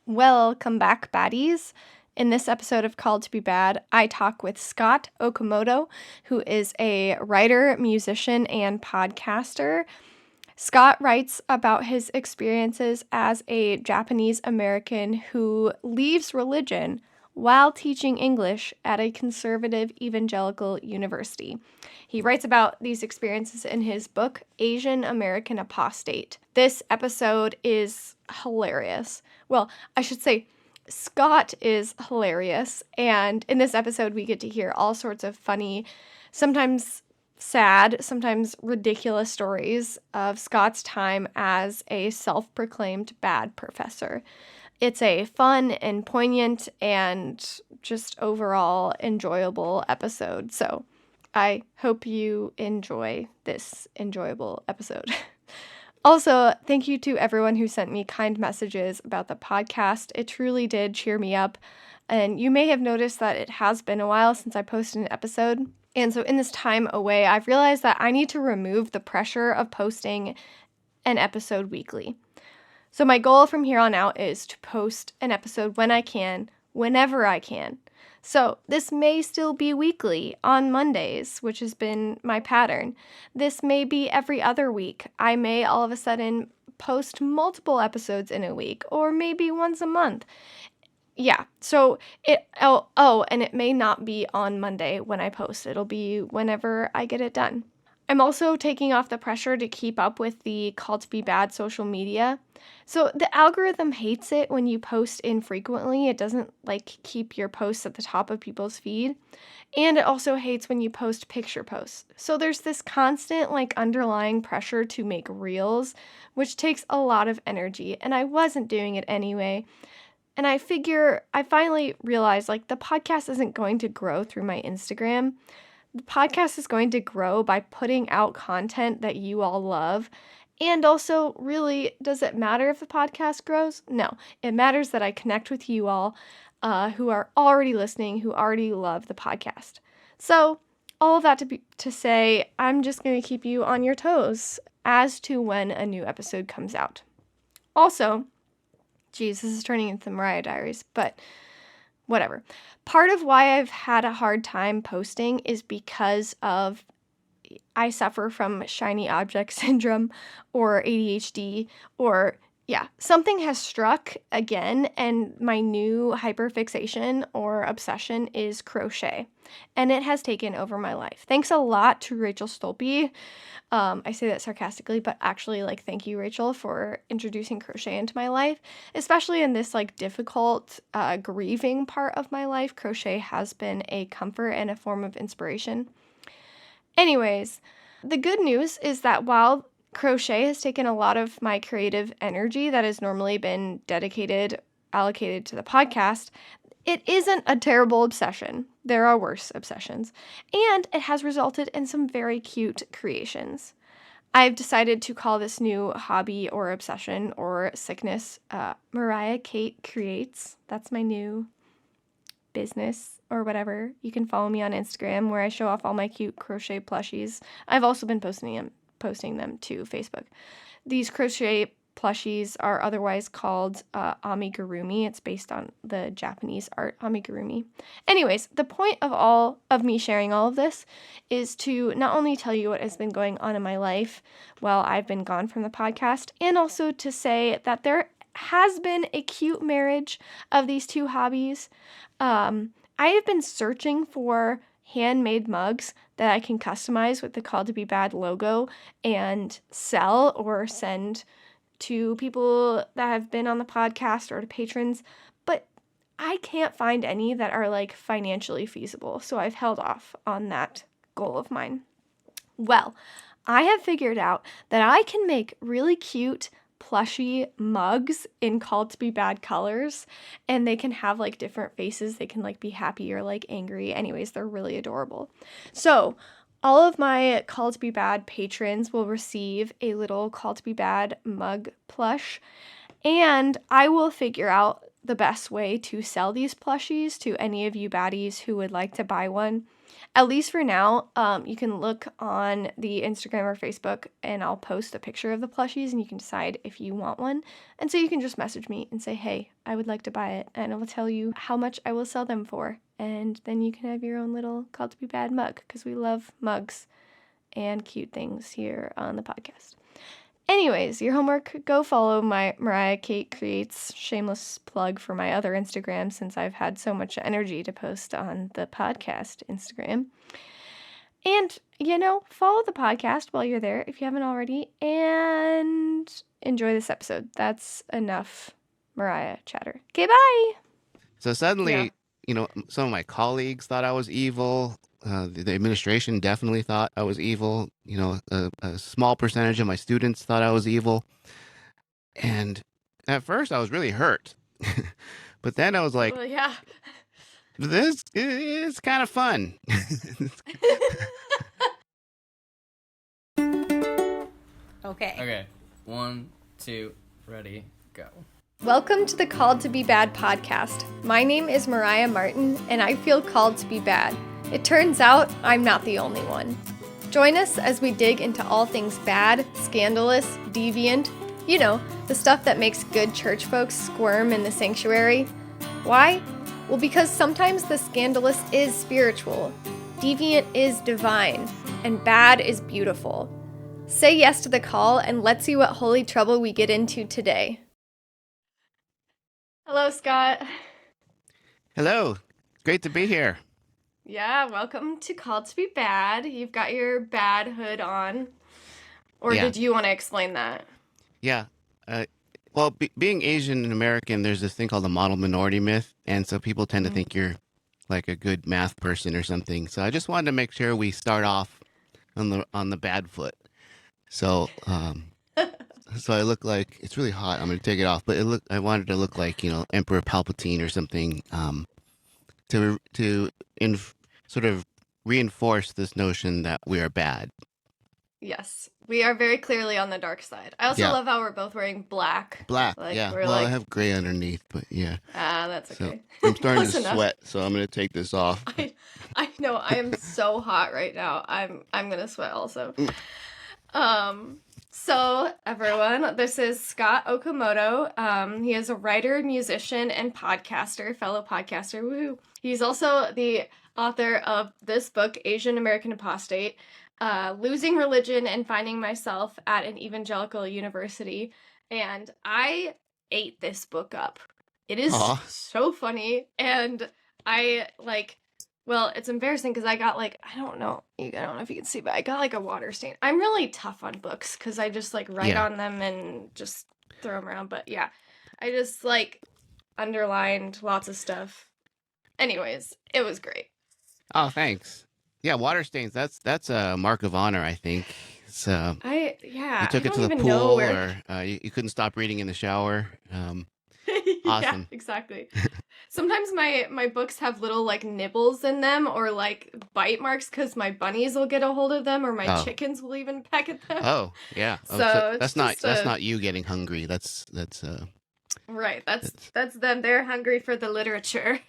Welcome back, baddies. In this episode of Called to Be Bad, I talk with Scott Okamoto, who is a writer, musician, and podcaster. Scott writes about his experiences as a Japanese American who leaves religion while teaching English at a conservative evangelical university. He writes about these experiences in his book, American Apostate. This episode is hilarious. Well, I should say, Scott is hilarious, and in this episode we get to hear all sorts of funny, sometimes sad, sometimes ridiculous stories of Scott's time as a self-proclaimed bad professor. It's a fun and poignant and just overall enjoyable episode, so I hope you enjoy this enjoyable episode. Also, thank you to everyone who sent me kind messages about the podcast. It truly did cheer me up, and you may have noticed that it has been a while since I posted an episode. And so in this time away, I've realized that I need to remove the pressure of posting an episode weekly. So my goal from here on out is to post an episode when I can, whenever I can. So this may still be weekly on Mondays, which has been my pattern. This may be every other week. I may all of a sudden post multiple episodes in a week, or maybe once a month. Yeah, so and it may not be on Monday when I post. It'll be whenever I get it done. I'm also taking off the pressure to keep up with the Call to Be Bad social media. So the algorithm hates it when you post infrequently. It doesn't keep your posts at the top of people's feed. And it also hates when you post picture posts. So there's this constant underlying pressure to make reels, which takes a lot of energy, and I wasn't doing it anyway. And I finally realized the podcast isn't going to grow through my Instagram. The podcast is going to grow by putting out content that you all love. And also, really, does it matter if the podcast grows? No, it matters that I connect with you all who are already listening, who already love the podcast. So, all of that to say, I'm just going to keep you on your toes as to when a new episode comes out. Also, geez, this is turning into the Mariah Diaries, but whatever. Part of why I've had a hard time posting is because I suffer from shiny object syndrome or ADHD, or something has struck again, and my new hyperfixation or obsession is crochet, and it has taken over my life. Thanks a lot to Rachel Stolpe. I say that sarcastically, but actually, thank you, Rachel, for introducing crochet into my life, especially in this difficult grieving part of my life. Crochet has been a comfort and a form of inspiration. Anyways, the good news is that while crochet has taken a lot of my creative energy that has normally been allocated to the podcast, it isn't a terrible obsession. There are worse obsessions, and it has resulted in some very cute creations. I've decided to call this new hobby or obsession or sickness Mariah Kate Creates. That's my new business or whatever. You can follow me on Instagram where I show off all my cute crochet plushies. I've also been posting them to Facebook. These crochet plushies are otherwise called amigurumi. It's based on the Japanese art amigurumi. Anyways, the point of me sharing all of this is to not only tell you what has been going on in my life while I've been gone from the podcast, and also to say that there has been a cute marriage of these two hobbies. I have been searching for handmade mugs that I can customize with the Call to Be Bad logo and sell or send to people that have been on the podcast or to patrons, but I can't find any that are financially feasible, so I've held off on that goal of mine. Well, I have figured out that I can make really cute plushy mugs in Call to Be Bad colors, and they can have different faces. They can be happy or angry. Anyways, they're really adorable. So all of my Call to Be Bad patrons will receive a little Call to Be Bad mug plush, and I will figure out the best way to sell these plushies to any of you baddies who would like to buy one. At least for now, you can look on the Instagram or Facebook and I'll post a picture of the plushies and you can decide if you want one. And so you can just message me and say, hey, I would like to buy it. And I will tell you how much I will sell them for. And then you can have your own little Called to Be Bad mug because we love mugs and cute things here on the podcast. Anyways, your homework, go follow my Mariah Kate Creates, shameless plug for my other Instagram since I've had so much energy to post on the podcast Instagram. And, follow the podcast while you're there if you haven't already, and enjoy this episode. That's enough Mariah chatter. Okay, bye! So suddenly, some of my colleagues thought I was evil. The administration definitely thought I was evil. A small percentage of my students thought I was evil. And at first I was really hurt. But then I was like, well, yeah. This is kind of fun. Okay. 1, 2, ready, go. Welcome to the Called to Be Bad podcast. My name is Mariah Martin, and I feel called to be bad. It turns out I'm not the only one. Join us as we dig into all things bad, scandalous, deviant, the stuff that makes good church folks squirm in the sanctuary. Why? Well, because sometimes the scandalous is spiritual, deviant is divine, and bad is beautiful. Say yes to the call, and let's see what holy trouble we get into today. Hello, Scott. Hello. Great to be here. Yeah, welcome to Called to Be Bad. You've got your bad hood on. Or Yeah. did you want to explain that? Yeah. Well, being Asian and American, there's this thing called the model minority myth. And so people tend to think you're like a good math person or something. So I just wanted to make sure we start off on the bad foot. So so I look like, it's really hot. I'm going to take it off. But I wanted to look like, Emperor Palpatine or something to sort of reinforce this notion that we are bad. Yes, we are very clearly on the dark side. I also love how we're both wearing black. Yeah. Well, I have gray underneath, but yeah. That's okay. So I'm starting to enough. sweat, so I'm going to take this off. I know, I am so hot right now. I'm going to sweat also. So everyone, this is Scott Okamoto. He is a writer, musician, and fellow podcaster. Woohoo! He's also the author of this book, American Apostate, Losing Religion and Finding Myself at an Evangelical University. And I ate this book up. It is so funny. And it's embarrassing because I got I don't know if you can see, but I got a water stain. I'm really tough on books because I just write on them and just throw them around. But yeah, I just underlined lots of stuff. Anyways, it was great. Oh, thanks. Yeah, water stains. That's a mark of honor, I think. So you took it to the pool, or you couldn't stop reading in the shower. Awesome. Yeah, exactly. Sometimes my books have little nibbles in them or bite marks because my bunnies will get a hold of them or my chickens will even peck at them. Oh, yeah. So that's not you getting hungry. That's right. That's them. They're hungry for the literature.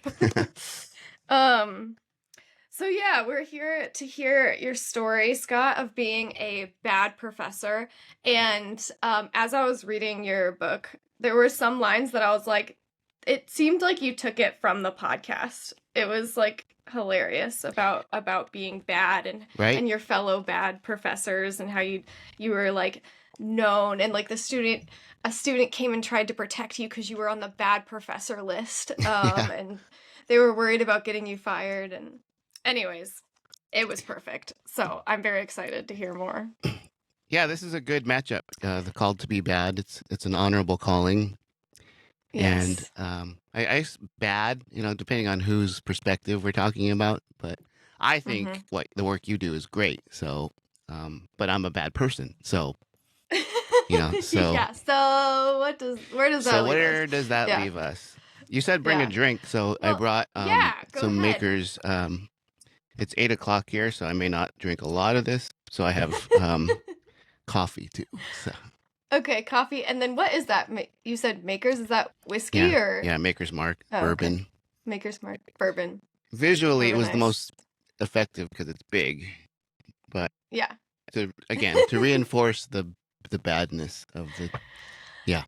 So yeah, we're here to hear your story, Scott, of being a bad professor. And as I was reading your book, there were some lines that I was like, it seemed like you took it from the podcast. It was hilarious about being bad and your fellow bad professors and how you were known and a student came and tried to protect you because you were on the bad professor list. And they were worried about getting you fired. And anyways, it was perfect. So I'm very excited to hear more. Yeah, this is a good matchup. The Called to Be Bad. It's an honorable calling. Yes. And I bad, depending on whose perspective we're talking about. But I think what the work you do is great. So, but I'm a bad person. So, so yeah. So where does that leave us? You said bring a drink, so I brought some ahead. Makers. It's 8:00 here, so I may not drink a lot of this. So I have coffee too. So. Okay, coffee, and then what is that? You said Makers. Is that whiskey or? Yeah, Maker's Mark bourbon. Okay. Maker's Mark bourbon. Visually, Very it was nice. the most effective because it's big, but Yeah. to reinforce the badness of the. Yeah.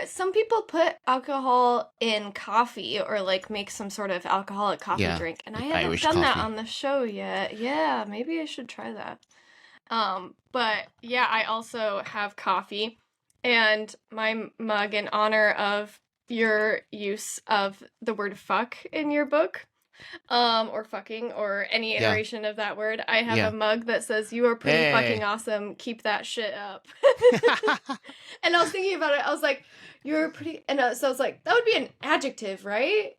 Some people put alcohol in coffee or like make some sort of alcoholic coffee drink, and I haven't Irish done that coffee. on the show yet. Yeah, maybe I should try that. But yeah, I also have coffee, and my mug in honor of your use of the word fuck in your book, or fucking, or any iteration of that word. I have a mug that says, "You are pretty fucking awesome. Keep that shit up." And I was thinking about it. I was like, "You're pretty," and so I was like, that would be an adjective, right?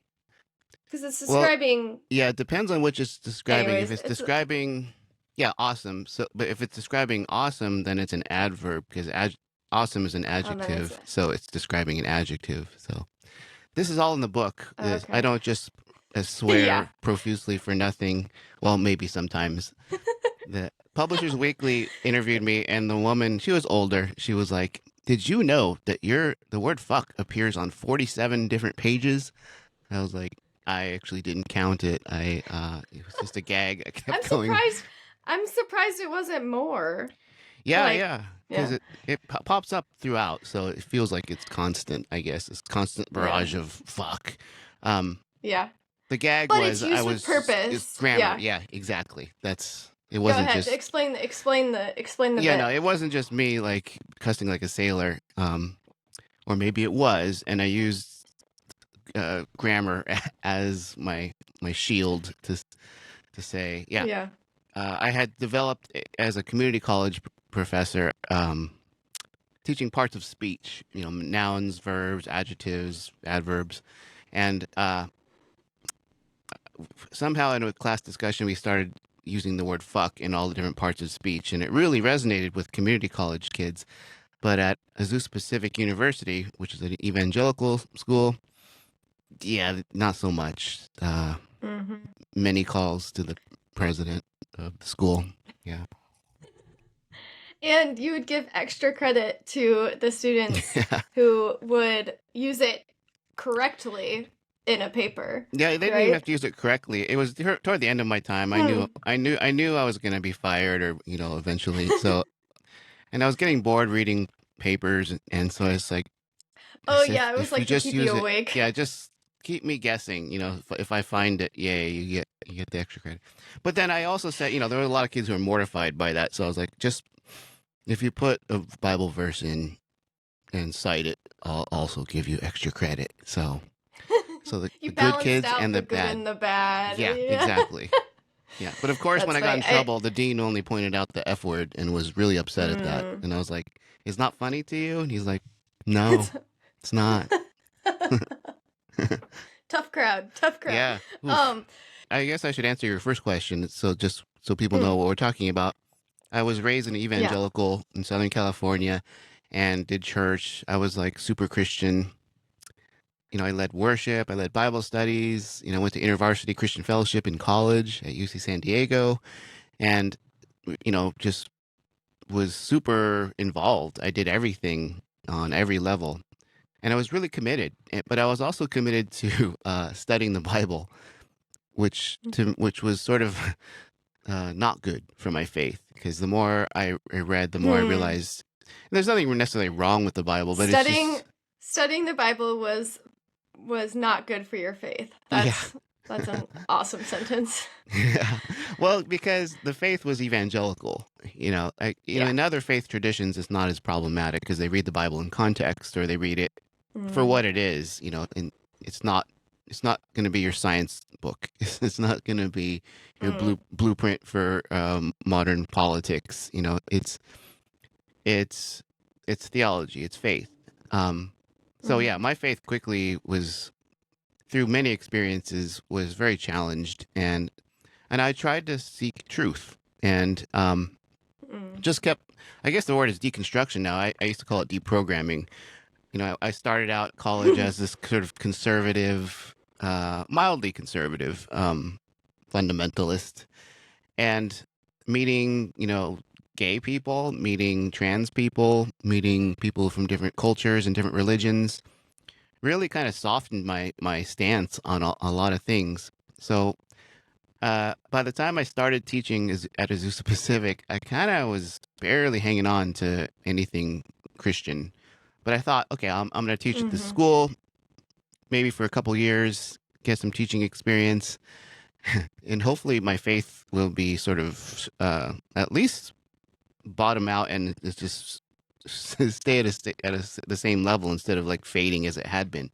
Because it's describing. Yeah, it depends on which it's describing. Anyways, if it's describing, awesome. So, but if it's describing awesome, then it's an adverb because awesome is an adjective. So it's describing an adjective. So this is all in the book. Okay. I don't just swear profusely for nothing. Well, maybe sometimes. The Publishers Weekly interviewed me, and the woman, she was older. She was like, "Did you know that the word fuck appears on 47 different pages?" I was like, I actually didn't count it. It was just a gag. I kept going. I'm surprised it wasn't more. Yeah. Because it pops up throughout, so it feels like it's constant, I guess. It's constant barrage of fuck. Yeah. The gag but was, it's used with purpose. It's grammar. Yeah, exactly. It wasn't Go ahead. just Explain the Yeah, bit. no, it wasn't just me like cussing like a sailor. Or maybe it was, and I used grammar as my shield to say, I had developed as a community college professor, teaching parts of speech, nouns, verbs, adjectives, adverbs, and somehow in a class discussion we started using the word fuck in all the different parts of speech, and it really resonated with community college kids. But at Azusa Pacific University, which is an evangelical school, not so much. Many calls to the president of the school. Yeah. And you would give extra credit to the students who would use it correctly in a paper. Yeah, they didn't even have to use it correctly. It was toward the end of my time. I knew I was going to be fired, or eventually. So, and I was getting bored reading papers, and so it's like, it was like to keep you awake. Just keep me guessing. If I find it, you get the extra credit. But then I also said, there were a lot of kids who were mortified by that. So I was like, just if you put a Bible verse in and cite it, I'll also give you extra credit. So the good kids and the bad. And the bad. Yeah, exactly. Yeah, but of course, when I got in trouble, the dean only pointed out the F word and was really upset at that. And I was like, "It's not funny to you?" And he's like, "No, it's not." Tough crowd. Yeah. I guess I should answer your first question. So just so people know what we're talking about. I was raised in evangelical in Southern California and did church. I was like super Christian. I led worship. I led Bible studies. Went to InterVarsity Christian Fellowship in college at UC San Diego. And, just was super involved. I did everything on every level. And I was really committed. But I was also committed to studying the Bible, which was sort of not good for my faith. Because the more I read, the more I realized there's nothing necessarily wrong with the Bible. But studying the Bible was not good for your faith. That's an awesome sentence. Yeah. Well, because the faith was evangelical. In other faith traditions, it's not as problematic because they read the Bible in context, or they read it for what it is. And it's not going to be your science book. It's not going to be your blueprint for modern politics. It's theology. It's faith. So my faith quickly was, through many experiences, was very challenged, and I tried to seek truth, and just kept. I guess the word is deconstruction now. I used to call it deprogramming. I started out college as this sort of conservative, mildly conservative, fundamentalist, and meeting gay people, meeting trans people, meeting people from different cultures and different religions, really kind of softened my stance on a lot of things. So By the time I started teaching at Azusa Pacific, I kind of was barely hanging on to anything Christian. But I thought, okay, I'm going to teach at this Mm-hmm. school, maybe for a couple years, get some teaching experience, and hopefully my faith will be sort of at least bottom out and it's just stay the same level instead of like fading as it had been.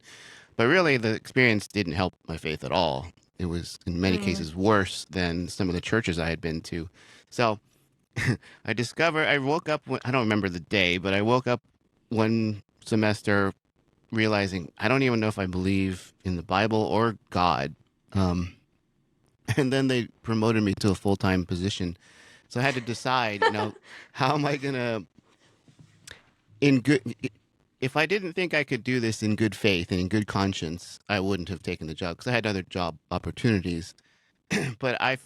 But really, the experience didn't help my faith at all. It was in many Mm. cases worse than some of the churches I had been to. So I woke up, I don't remember the day, but I woke up one semester realizing I don't even know if I believe in the Bible or God. Um, and then they promoted me to a full time position. So I had to decide, how am I going to, in good, if I didn't think I could do this in good faith and in good conscience, I wouldn't have taken the job because I had other job opportunities. But I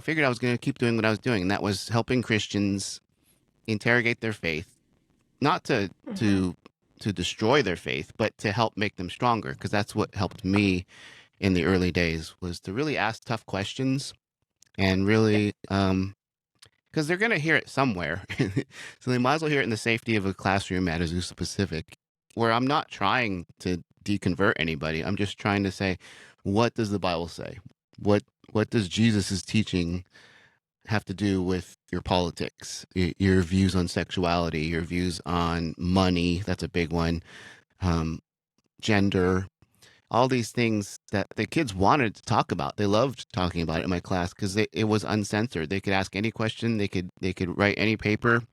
figured I was going to keep doing what I was doing, and that was helping Christians interrogate their faith, not Mm-hmm. to destroy their faith, but to help make them stronger. Because that's what helped me in the early days was to really ask tough questions and Yeah. really, because they're going to hear it somewhere, so they might as well hear it in the safety of a classroom at Azusa Pacific, where I'm not trying to deconvert anybody. I'm just trying to say, what does the Bible say? What what does Jesus' teaching have to do with your politics, your views on sexuality, your views on money? That's a big one. Um, Gender, all these things that the kids wanted to talk about. They loved talking about it in my class because it was uncensored. They could ask any question. They could write any paper.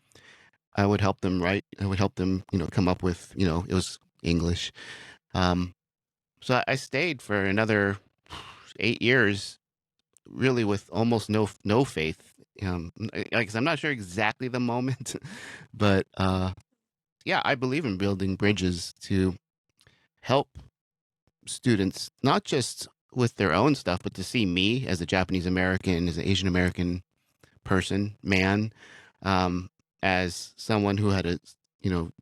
I would help them write. I would help them, come up with, it was English. Um, so I stayed for another 8 years, really with almost no faith. Like I'm not sure exactly the moment, but yeah, I believe in building bridges to help students, not just with their own stuff, but to see me as a Japanese American, as an Asian American person, man, um, as someone who had a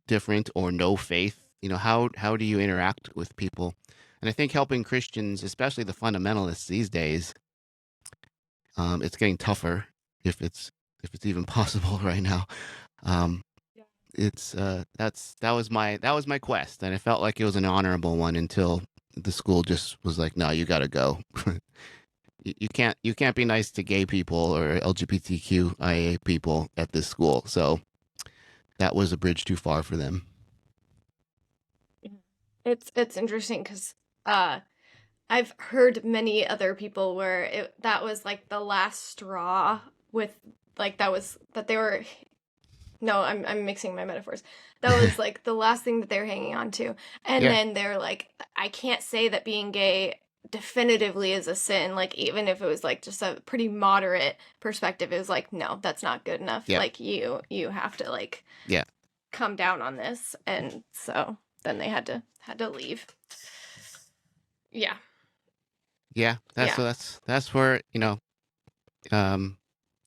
different or no faith. How do you interact with people? And I think helping Christians, especially the fundamentalists these days, it's getting tougher if it's even possible right now. Um, Yeah. it's that was my quest, and I felt like it was an honorable one until the school just was like, no, you got to go. You can't be nice to gay people or LGBTQIA people at this school. So that was a bridge too far for them. Yeah. It's interesting because uh I've heard many other people where that was like the last straw with like that they were no, I'm mixing my metaphors. That was like the last thing that they were hanging on to. And Yeah, then they're like, I can't say that being gay definitively is a sin. Like, even if it was like just a pretty moderate perspective, it was like, no, that's not good enough. yeah, Like, you have to like yeah, come down on this. And so then they had to leave. Yeah. yeah. That's Yeah. so that's where um,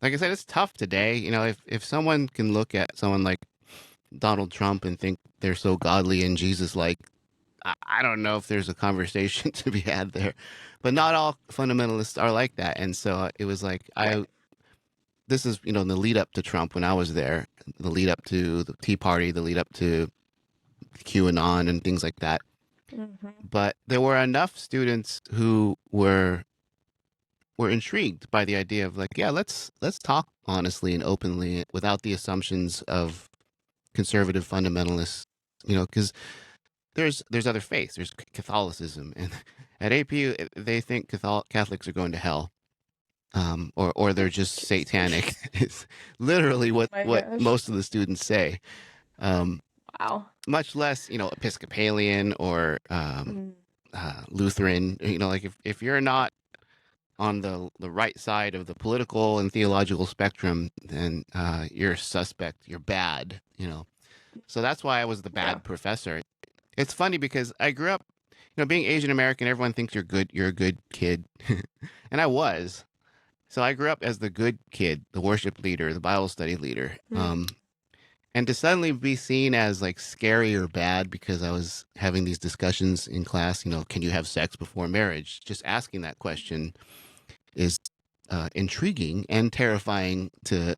like I said, it's tough today. If someone can look at someone like Donald Trump and think they're so godly and Jesus like, I don't know if there's a conversation to be had there, but not all fundamentalists are like that. And so it was like Right. this is the lead up to Trump when I was there, the lead up to the Tea Party, the lead up to QAnon and things like that. Mm-hmm. But there were enough students who were intrigued by the idea of like, yeah, let's talk honestly and openly without the assumptions of conservative fundamentalists, because there's other faiths. There's Catholicism, and at APU they think Catholics are going to hell, or they're just Jeez. satanic. It's literally Oh what my what gosh. most of the students say. Um, Wow. Much less Episcopalian or Mm. Lutheran. Like if you're not on the right side of the political and theological spectrum, then you're a suspect. You're bad. So that's why I was the Yeah. bad professor. It's funny because I grew up, being Asian American, everyone thinks you're good. You're a good kid, and I was. So I grew up as the good kid, the worship leader, the Bible study leader. Mm. And to suddenly be seen as like scary or bad because I was having these discussions in class, can you have sex before marriage? Just asking that question is intriguing and terrifying to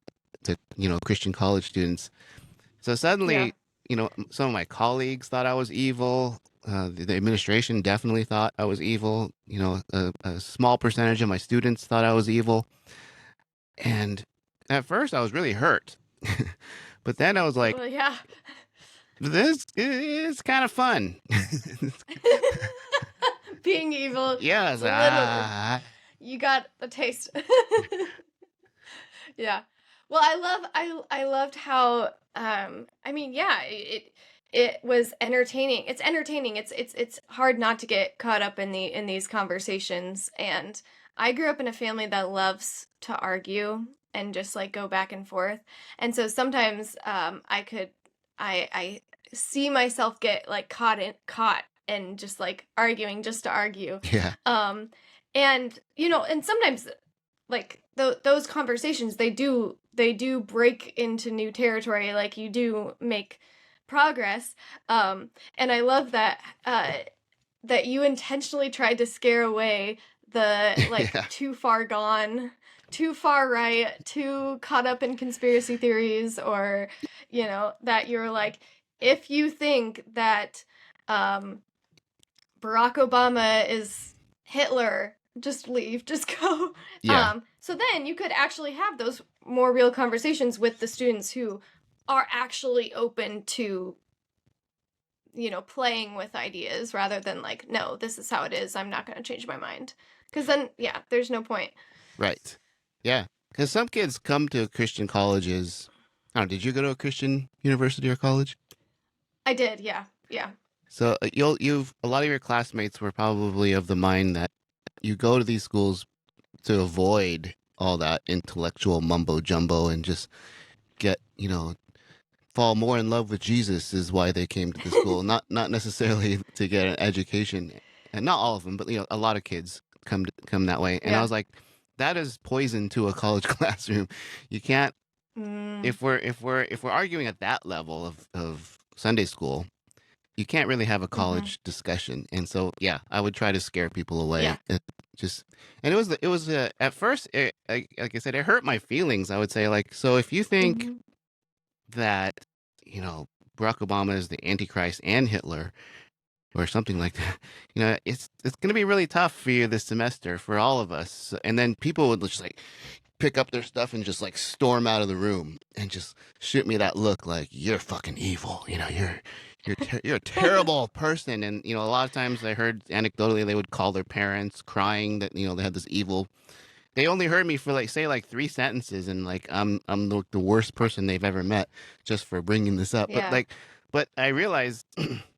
Christian college students. So Yeah. suddenly, some of my colleagues thought I was evil. The administration definitely thought I was evil. A small percentage of my students thought I was evil. And at first I was really hurt. But then I was like, Well, yeah. this is kind of fun. Being evil. Yeah, I was like, Literally. You got a taste. Yeah. Well, I loved how I mean, yeah, it was entertaining. It's entertaining. It's hard not to get caught up in these conversations. And I grew up in a family that loves to argue and just like go back and forth. And so sometimes I see myself get like caught and just like arguing just to argue. yeah, And and sometimes like those conversations they do break into new territory, like you do make progress. And I love that that you intentionally tried to scare away the like yeah, too far gone, too far right, too caught up in conspiracy theories, or that you're like, if you think that Barack Obama is Hitler, just leave, just go. yeah, So then you could actually have those more real conversations with the students who are actually open to playing with ideas, rather than like, no, this is how it is, I'm not going to change my mind, because then there's no point. right. Yeah, because some kids come to Christian colleges. I don't know, did you go to a Christian university or college? I did, yeah. So you've a lot of your classmates were probably of the mind that you go to these schools to avoid all that intellectual mumbo jumbo and just get, fall more in love with Jesus is why they came to the school, not necessarily to get an education. And not all of them, but a lot of kids come that way. And I Yeah. was like, that is poison to a college classroom. You can't if we're arguing at that level of Sunday school, you can't really have a college discussion. And so, yeah, I would try to scare people away. Yeah. And it was at first, like I said, it hurt my feelings. I would say, like, so if you think that, Barack Obama is the Antichrist and Hitler or something like that, it's going to be really tough for you this semester, for all of us. And then people would just like pick up their stuff and just like storm out of the room and just shoot me that look like, you're fucking evil. You're a terrible person. And, a lot of times I heard anecdotally they would call their parents crying that, they had this evil. They only heard me for like, say like 3 sentences and like, I'm the worst person they've ever met just for bringing this up. Yeah. But I realized,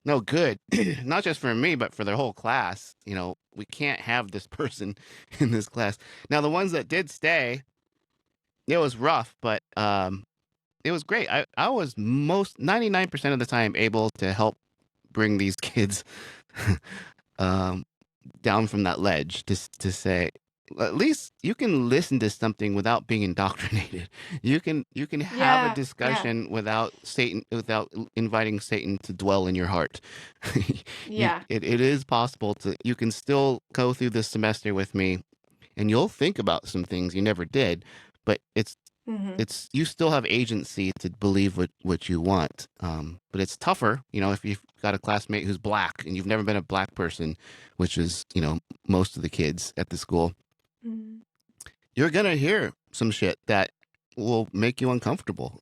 no, good, not just for me, but for the whole class. We can't have this person in this class. Now, the ones that did stay, it was rough, but it was great. I was 99% of the time able to help bring these kids down from that ledge, to say, at least you can listen to something without being indoctrinated. You can have a discussion without inviting Satan to dwell in your heart. Yeah. It is possible you can still go through this semester with me and you'll think about some things you never did, but it's you still have agency to believe what you want. But it's tougher, if you've got a classmate who's black and you've never been a black person, which is, most of the kids at the school. You're gonna hear some shit that will make you uncomfortable,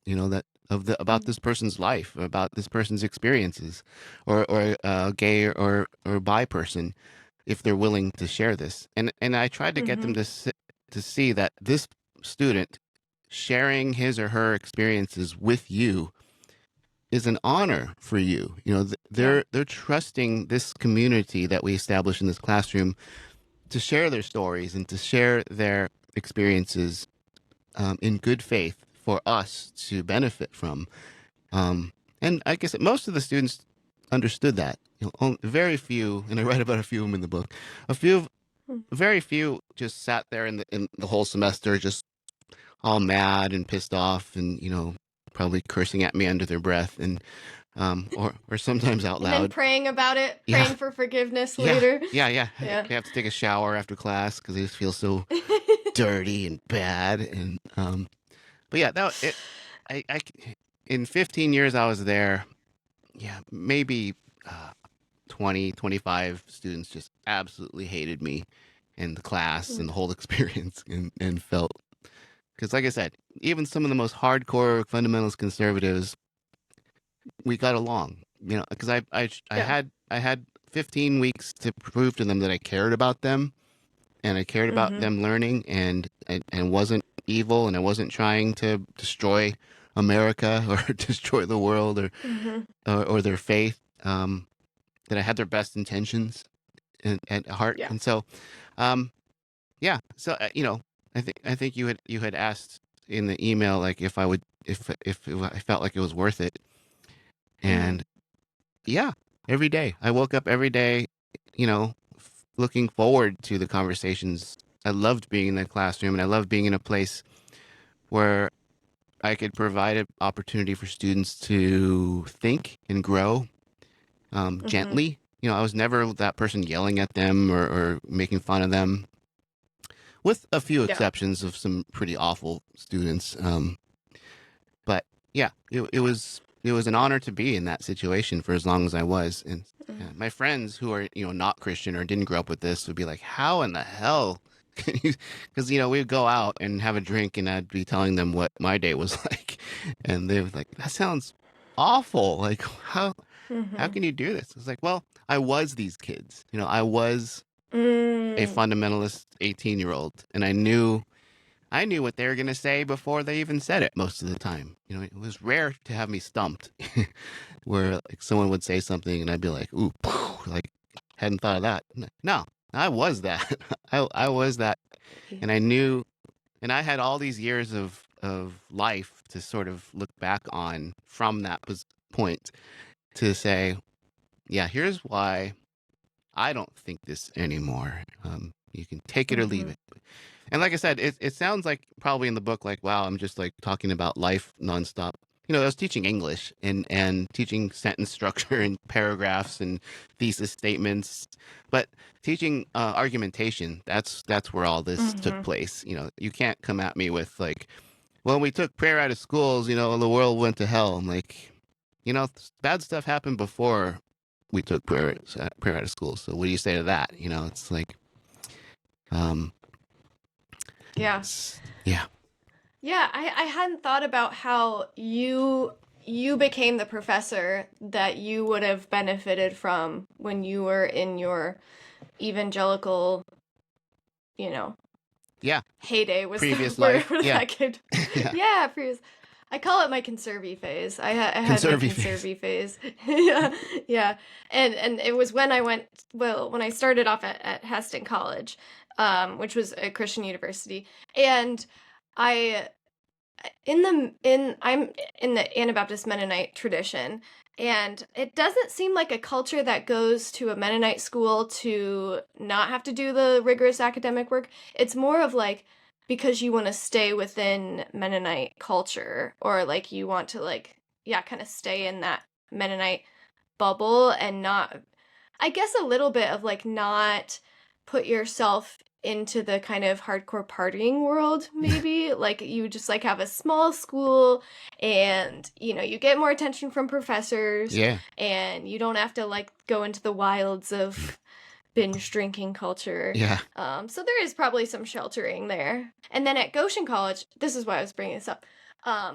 about this person's life, about this person's experiences, or a gay or bi person, if they're willing to share this. And I tried to get them to see that this student sharing his or her experiences with you is an honor for you. They're trusting this community that we establish in this classroom to share their stories and to share their experiences in good faith for us to benefit from. And I guess most of the students understood that. Very few, and I write about a few of them in the book. Very few just sat there in the whole semester just all mad and pissed off and probably cursing at me under their breath and or sometimes out loud. And then praying about it, praying for forgiveness later. Yeah. They have to take a shower after class because they just feel so dirty and bad. And but yeah, I in 15 years I was there, yeah, maybe 20, 25 students just absolutely hated me and the class and the whole experience, and felt, because like I said, even some of the most hardcore fundamentalist conservatives, we got along, because Yeah. I had 15 weeks to prove to them that I cared about them, and I cared about Mm-hmm. them learning, and wasn't evil, and I wasn't trying to destroy America or destroy the world, Mm-hmm. or their faith. That I had their best intentions at heart, Yeah. and so, um, yeah. So I think you had asked in the email, like, if I would, if I felt like it was worth it, Mm-hmm. and yeah, every day I woke up every day, looking forward to the conversations. I loved being in the classroom, and I loved being in a place where I could provide an opportunity for students to think and grow, Mm-hmm. gently. I was never that person yelling at them, or making fun of them, with a few Yeah. exceptions of some pretty awful students. But yeah, it was an honor to be in that situation for as long as I was. And my friends who are not Christian or didn't grow up with this would be like, "How in the hell?" Can you? Because we'd go out and have a drink, and I'd be telling them what my day was like, and they were like, "That sounds awful. Like, how Mm-hmm. can you do this?" It's like, well, I was these kids. I was a Mm. fundamentalist 18-year-old, and I knew what they were going to say before they even said it most of the time. It was rare to have me stumped, where like someone would say something and I'd be like, "Ooh," like, hadn't thought of that. No, I was that. I was that, and I knew, and I had all these years of life to sort of look back on from that point, to say, yeah, here's why I don't think this anymore. You can take it or leave Mm-hmm. it. And like I said, it sounds like probably in the book, like, wow, I'm just like talking about life nonstop. I was teaching English, and teaching sentence structure and paragraphs and thesis statements, but teaching argumentation, that's where all this took Mm-hmm. place. You can't come at me with like, well, we took prayer out of schools, the world went to hell. I'm like, bad stuff happened before we took prayer out of schools. So what do you say to that? It's like, um, Yeah. yeah. Yeah, I hadn't thought about how you became the professor that you would have benefited from when you were in your evangelical, you know, Yeah. heyday was the Previous word life. for Yeah. that kid. Yeah. Yeah, previous. I call it my conservy phase. I had my Conservative phase. conservy phase. Yeah, yeah, and it was when I went, well, when I started off at Heston College, which was a Christian university, and I I'm in the Anabaptist Mennonite tradition, and it doesn't seem like a culture that goes to a Mennonite school to not have to do the rigorous academic work. It's more of like because you want to stay within Mennonite culture, or like you want to, like, yeah, kind of stay in that Mennonite bubble, and not, I guess, a little bit of like not put yourself into the kind of hardcore partying world, maybe. Like you just like have a small school, and you get more attention from professors, Yeah. and you don't have to like go into the wilds of binge drinking culture. Yeah. So there is probably some sheltering there. And then at Goshen College, this is why I was bringing this up.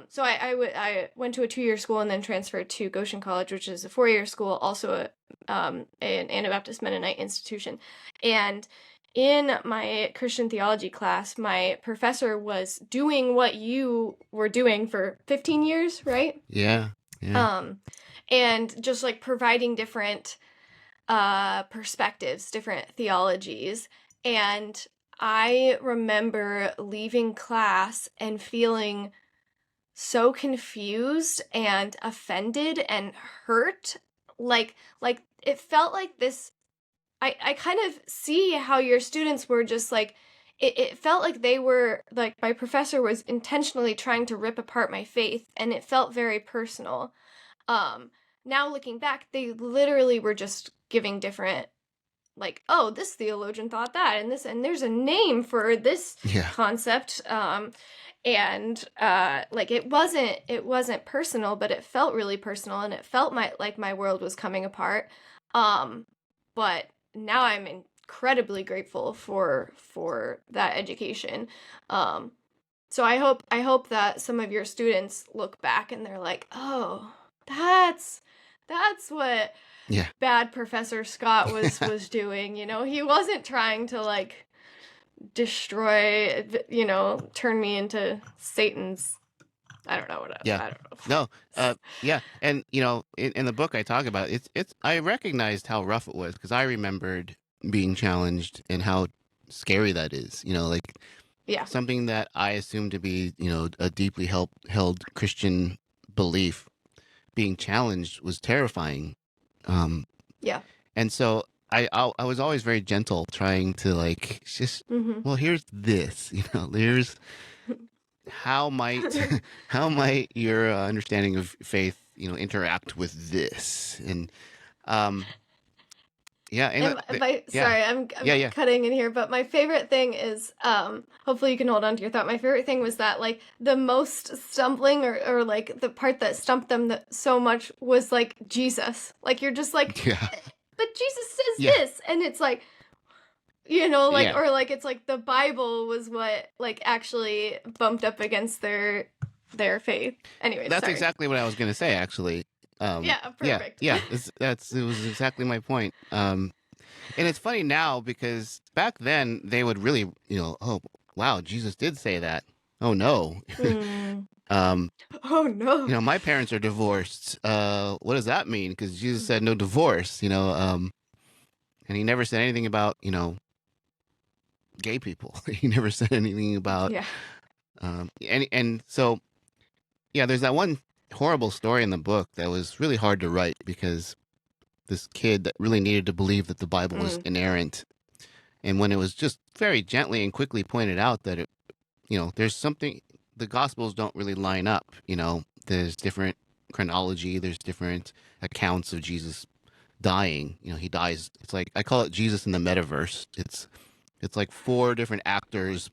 So I went to a 2-year school and then transferred to Goshen College, which is a 4-year school, also an Anabaptist Mennonite institution. And in my Christian theology class, my professor was doing what you were doing for 15 years, right? Yeah. Yeah. And just like providing different perspectives, different theologies. And I remember leaving class and feeling so confused and offended and hurt. Like it felt like this. I kind of see how your students were just like, it felt like they were like, my professor was intentionally trying to rip apart my faith, and it felt very personal. Um, Now looking back, they literally were just giving different like, oh, this theologian thought that, and there's a name for this Yeah. concept. And like it wasn't personal, but it felt really personal, and it felt like my world was coming apart. But now I'm incredibly grateful for that education. So I hope that some of your students look back and they're like, oh, that's what Yeah. bad Professor Scott was doing. You know, he wasn't trying to like destroy, you know, turn me into Satan's. I don't know what. Yeah. I don't know. No. Yeah. And in the book I talk about it's I recognized how rough it was because I remembered being challenged and how scary that is. Like Yeah. something that I assumed to be, a deeply held Christian belief being challenged was terrifying. Yeah. And so I was always very gentle, trying to like just well, here's this, there's how might your understanding of faith, interact with this, and yeah, and sorry, I'm yeah. cutting in here, but my favorite thing is, hopefully you can hold on to your thought. My favorite thing was that like the most stumbling or like the part that stumped them so much was like Jesus. Like you're just like, Yeah. but Jesus says Yeah. this, and it's like, like Yeah. or like it's like the Bible was what like actually bumped up against their faith. Anyways, That's sorry. exactly what I was gonna say, actually. Yeah, perfect. Yeah. It was exactly my point. And it's funny now because back then they would really, oh wow, Jesus did say that. Oh no. Oh no. My parents are divorced. What does that mean? Because Jesus said no divorce. And he never said anything about gay people. He never said anything about Yeah. and so yeah, there's that one horrible story in the book that was really hard to write because this kid that really needed to believe that the Bible was inerrant, and when it was just very gently and quickly pointed out that there's something, the Gospels don't really line up. There's different chronology, there's different accounts of Jesus dying. He dies. It's like I call it Jesus in the metaverse. It's like 4 different actors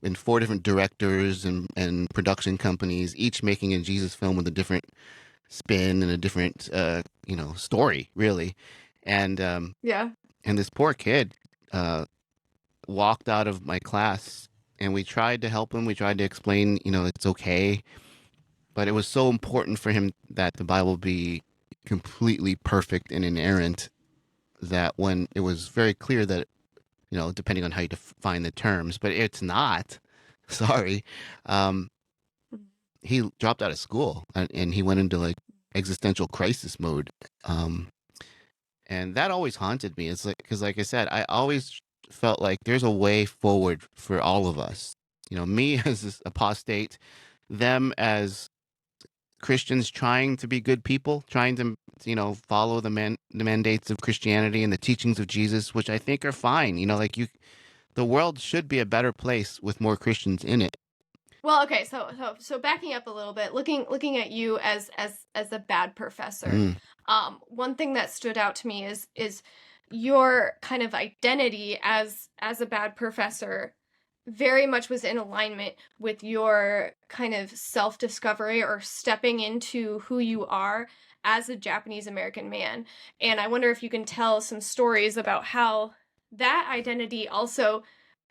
and 4 different directors and production companies, each making a Jesus film with a different spin and a different story, really. And Yeah. and this poor kid walked out of my class, and we tried to help him. We tried to explain, it's okay, but it was so important for him that the Bible be completely perfect and inerrant that when it was very clear that depending on how you define the terms, but it's not. Sorry. He dropped out of school and he went into like existential crisis mode. And that always haunted me. It's like, because like I said, I always felt like there's a way forward for all of us. Me as this apostate, them as Christians trying to be good people, trying to, follow the mandates of Christianity and the teachings of Jesus, which I think are fine. The world should be a better place with more Christians in it. Well, okay, so backing up a little bit, looking at you as a bad professor. One thing that stood out to me is your kind of identity as a bad professor very much was in alignment with your kind of self-discovery or stepping into who you are as a Japanese American man. And I wonder if you can tell some stories about how that identity also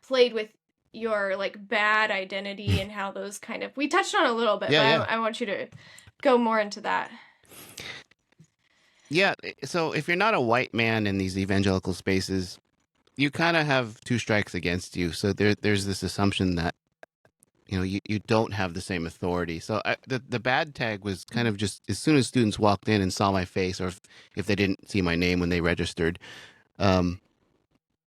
played with your like bad identity and how those kind of, we touched on a little bit, but I want you to go more into that. Yeah. So if you're not a white man in these evangelical spaces, you kind of have 2 strikes against you. So there's this assumption that, you don't have the same authority. So the bad tag was kind of just as soon as students walked in and saw my face, or if they didn't see my name when they registered. Yeah,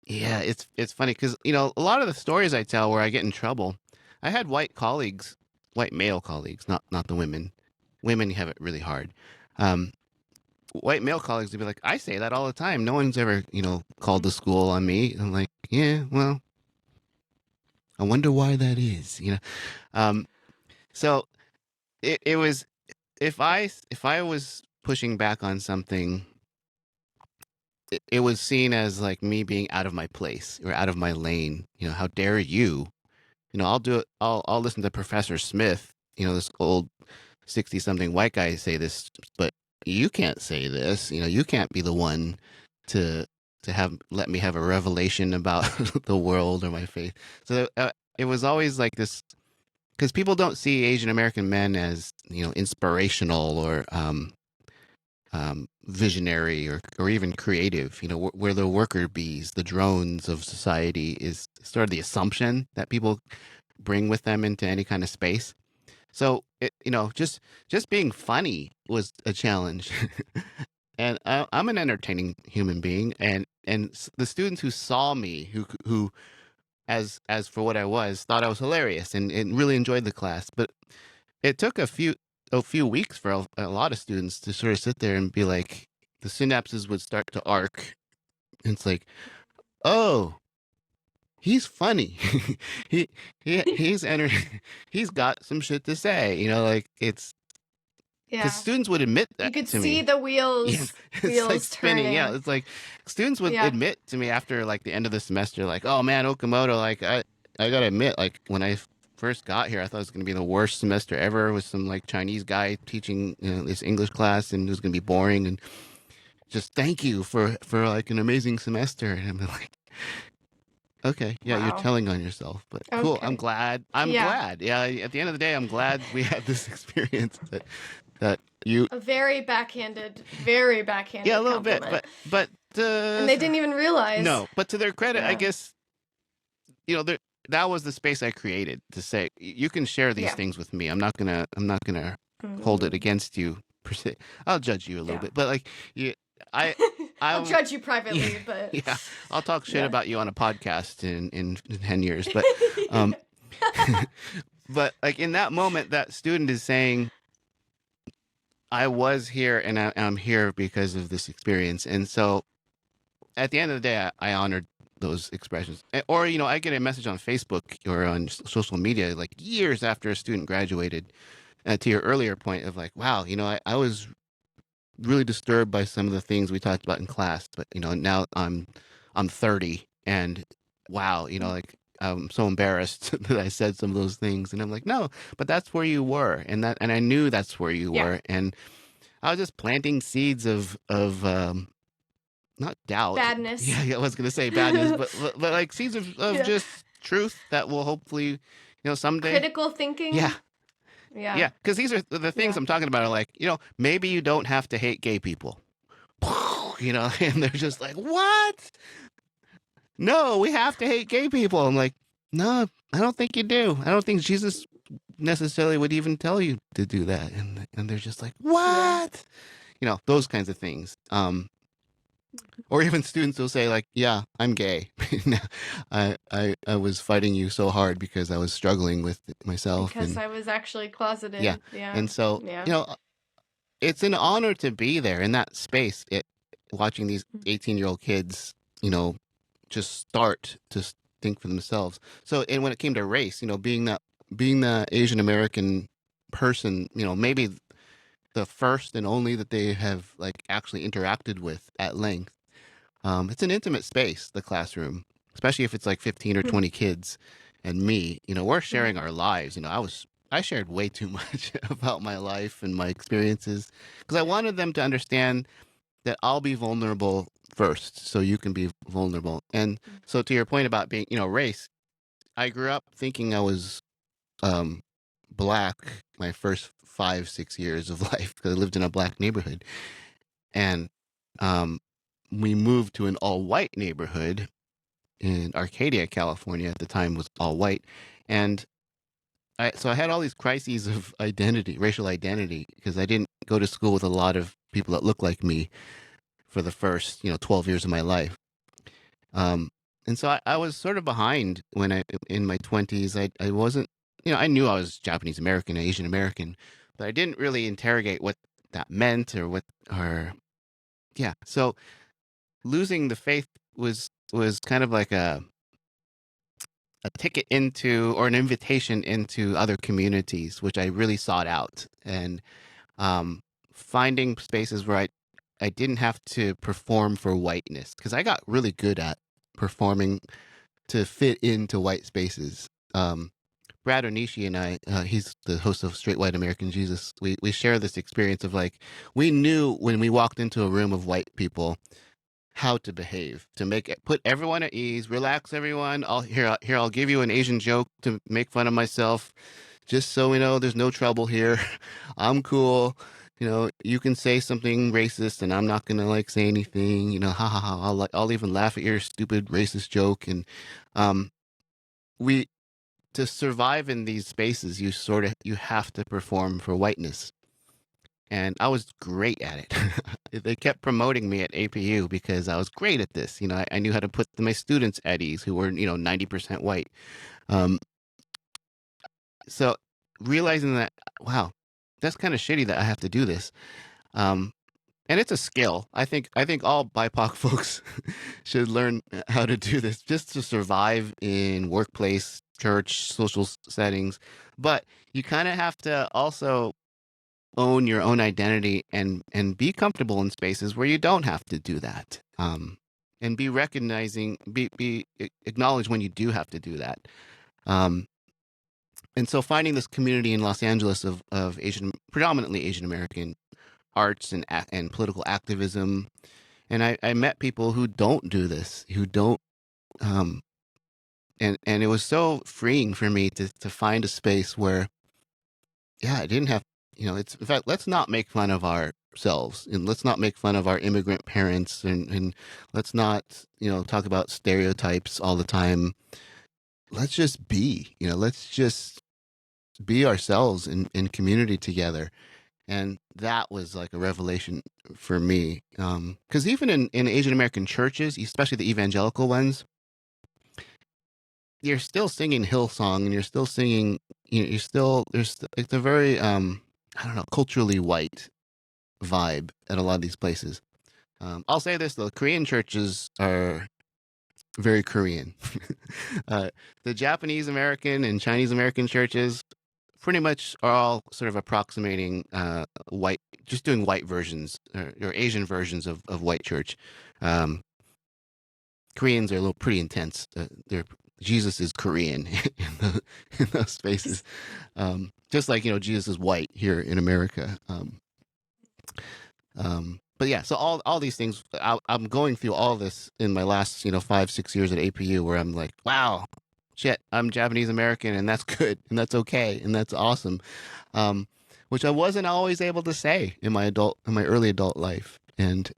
it's funny because, a lot of the stories I tell where I get in trouble, I had white colleagues, white male colleagues, not the women. Women have it really hard. White male colleagues would be like, I say that all the time. No one's ever, called the school on me. I'm like, yeah, well, I wonder why that is, So it was, if I was pushing back on something, it was seen as like me being out of my place or out of my lane. How dare you? I'll do it. I'll listen to Professor Smith, this old 60-something white guy say this, but you can't say this. You can't be the one to let me have a revelation about the world or my faith. So it was always like this, because people don't see Asian American men as inspirational or visionary or even creative. We're the worker bees, the drones of society is sort of the assumption that people bring with them into any kind of space. So just being funny was a challenge. And I'm an entertaining human being, and the students who saw me, who as for what I was, thought I was hilarious and really enjoyed the class. But it took a few weeks for a lot of students to sort of sit there and be like, the synapses would start to arc. And it's like, oh, he's funny. He's he's got some shit to say. Like it's because students would admit that you could to see me. the wheels It's like spinning. turning. Yeah, it's like students would admit to me after like the end of the semester, like, oh man, Okamoto, like I gotta admit, like when I first got here, I thought it was gonna be the worst semester ever with some like Chinese guy teaching this English class, and it was gonna be boring, and just thank you for like an amazing semester. And I'm like, okay, yeah, Wow. you're telling on yourself, but cool. Okay. I'm glad. Glad. Yeah, at the end of the day, I'm glad we had this experience that you. A very backhanded. Yeah, a little compliment. bit, but and they didn't even realize. No, but to their credit, I guess, that was the space I created to say you can share these things with me. I'm not gonna hold it against you per se. I'll judge you a little bit, but like I'll judge you privately, but yeah, I'll talk shit about you on a podcast in 10 years. But but like in that moment, that student is saying, I was here and I'm here because of this experience. And so at the end of the day, I honored those expressions. Or, I get a message on Facebook or on social media, like years after a student graduated, to your earlier point of like, wow, I was really disturbed by some of the things we talked about in class, but, now I'm 30 and wow, like I'm so embarrassed that I said some of those things. And I'm like, no, but that's where you were. And I knew that's where you were. And I was just planting seeds of not doubt. Badness. Yeah, I was going to say badness, but like seeds of just truth that will hopefully, someday. Critical thinking. Yeah. Because these are the things I'm talking about are like, maybe you don't have to hate gay people. And they're just like, what? No, we have to hate gay people. I'm like, no, I don't think you do. I don't think Jesus necessarily would even tell you to do that. And they're just like, what? Those kinds of things. Or even students will say like, yeah, I'm gay. I was fighting you so hard because I was struggling with it myself. Because I was actually closeted. Yeah. And so, it's an honor to be there in that space, watching these 18-year-old kids, just start to think for themselves. So, and when it came to race, being the Asian American person, maybe the first and only that they have like actually interacted with at length. It's an intimate space, the classroom, especially if it's like 15 or 20 kids and me, we're sharing our lives. I shared way too much about my life and my experiences because I wanted them to understand that I'll be vulnerable first so you can be vulnerable. And so to your point about being, race, I grew up thinking I was black my first 5-6 years of life because I lived in a black neighborhood. And we moved to an all-white neighborhood in Arcadia, California. At the time was all white. And so I had all these crises of identity, racial identity, because I didn't go to school with a lot of people that looked like me for the first, 12 years of my life. And so I was sort of behind when in my 20s. I wasn't, I knew I was Japanese American, Asian American, but I didn't really interrogate what that meant So losing the faith was kind of like a ticket into, or an invitation into other communities, which I really sought out, and finding spaces where I didn't have to perform for whiteness, because I got really good at performing to fit into white spaces. Brad Onishi and I, he's the host of Straight White American Jesus. We share this experience of like, we knew when we walked into a room of white people how to behave, to put everyone at ease, relax everyone. I'll give you an Asian joke to make fun of myself, just so we know there's no trouble here. I'm cool. You can say something racist and I'm not gonna like say anything. Ha ha ha. I'll even laugh at your stupid racist joke. And we to survive in these spaces, you have to perform for whiteness. And I was great at it. They kept promoting me at APU because I was great at this. I knew how to put my students at ease who were 90% white. So realizing that, wow, that's kind of shitty that I have to do this. And it's a skill. I think all BIPOC folks should learn how to do this just to survive in workplace, church, social settings. But you kind of have to also own your own identity and be comfortable in spaces where you don't have to do that. And be acknowledge when you do have to do that. And so finding this community in Los Angeles of predominantly Asian American arts and political activism, and I met people who don't do this, who don't, and it was so freeing for me to find a space where, yeah, I didn't have, it's, in fact, let's not make fun of ourselves, and let's not make fun of our immigrant parents, and let's not, talk about stereotypes all the time. Let's just be, let's just be ourselves in community together. And that was like a revelation for me. Because even in Asian American churches, especially the evangelical ones, you're still singing Hillsong, and you're still singing, it's a very, I don't know, culturally white vibe at a lot of these places. I'll say this though, Korean churches are very Korean. The Japanese American and Chinese American churches pretty much are all sort of approximating white, just doing white versions or Asian versions of white church. Koreans are a little pretty intense. Jesus is Korean in those spaces, just like Jesus is white here in America. But yeah, so all these things, I'm going through all this in my last 5-6 years at APU, where I'm like, wow, shit, I'm Japanese American, and that's good, and that's okay, and that's awesome, which I wasn't always able to say in my early adult life. And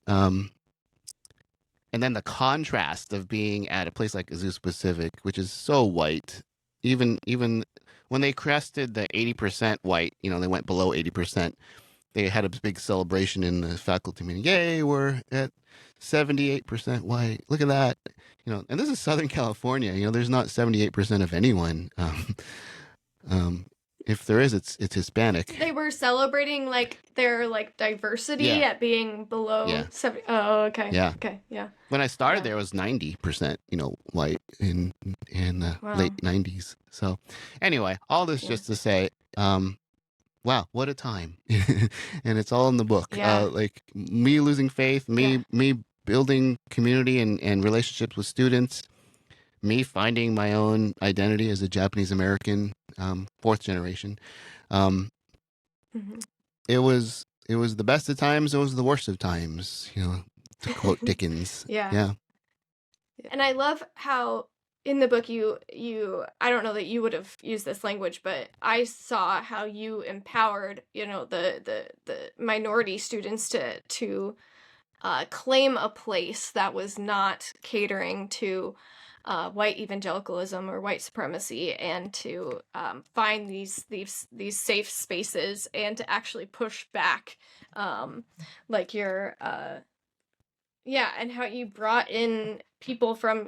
then the contrast of being at a place like Azusa Pacific, which is so white, even when they crested the 80% white, they went below 80%. They had a big celebration in the faculty meeting. Yay, we're at 78% white. Look at that. And this is Southern California. There's not 78% of anyone. If there is, it's Hispanic. They were celebrating their diversity at being below 70. Oh, okay. Yeah. Okay. Yeah. When I started there, it was 90%, white in the late 90s. So anyway, all this just to say, wow, what a time. And it's all in the book. Yeah. Like me losing faith, me building community and relationships with students, me finding my own identity as a Japanese American, fourth generation. It was the best of times. It was the worst of times, to quote Dickens. Yeah. And I love how in the book you I don't know that you would have used this language, but I saw how you empowered, the minority students to claim a place that was not catering to white evangelicalism or white supremacy, and to find these safe spaces and to actually push back, like your and how you brought in people from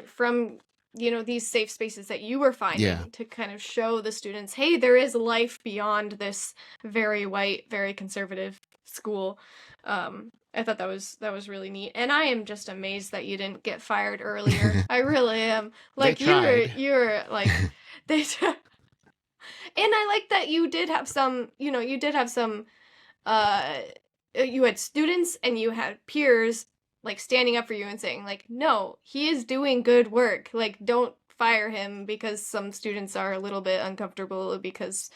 these safe spaces that you were finding to kind of show the students, hey, there is life beyond this very white, very conservative school. I thought that was really neat, and I am just amazed that you didn't get fired earlier. I really am. Like you were like they. And I like that you did have some. You did have some you had students and you had peers like standing up for you and saying like, no, he is doing good work. Like, don't fire him because some students are a little bit uncomfortable because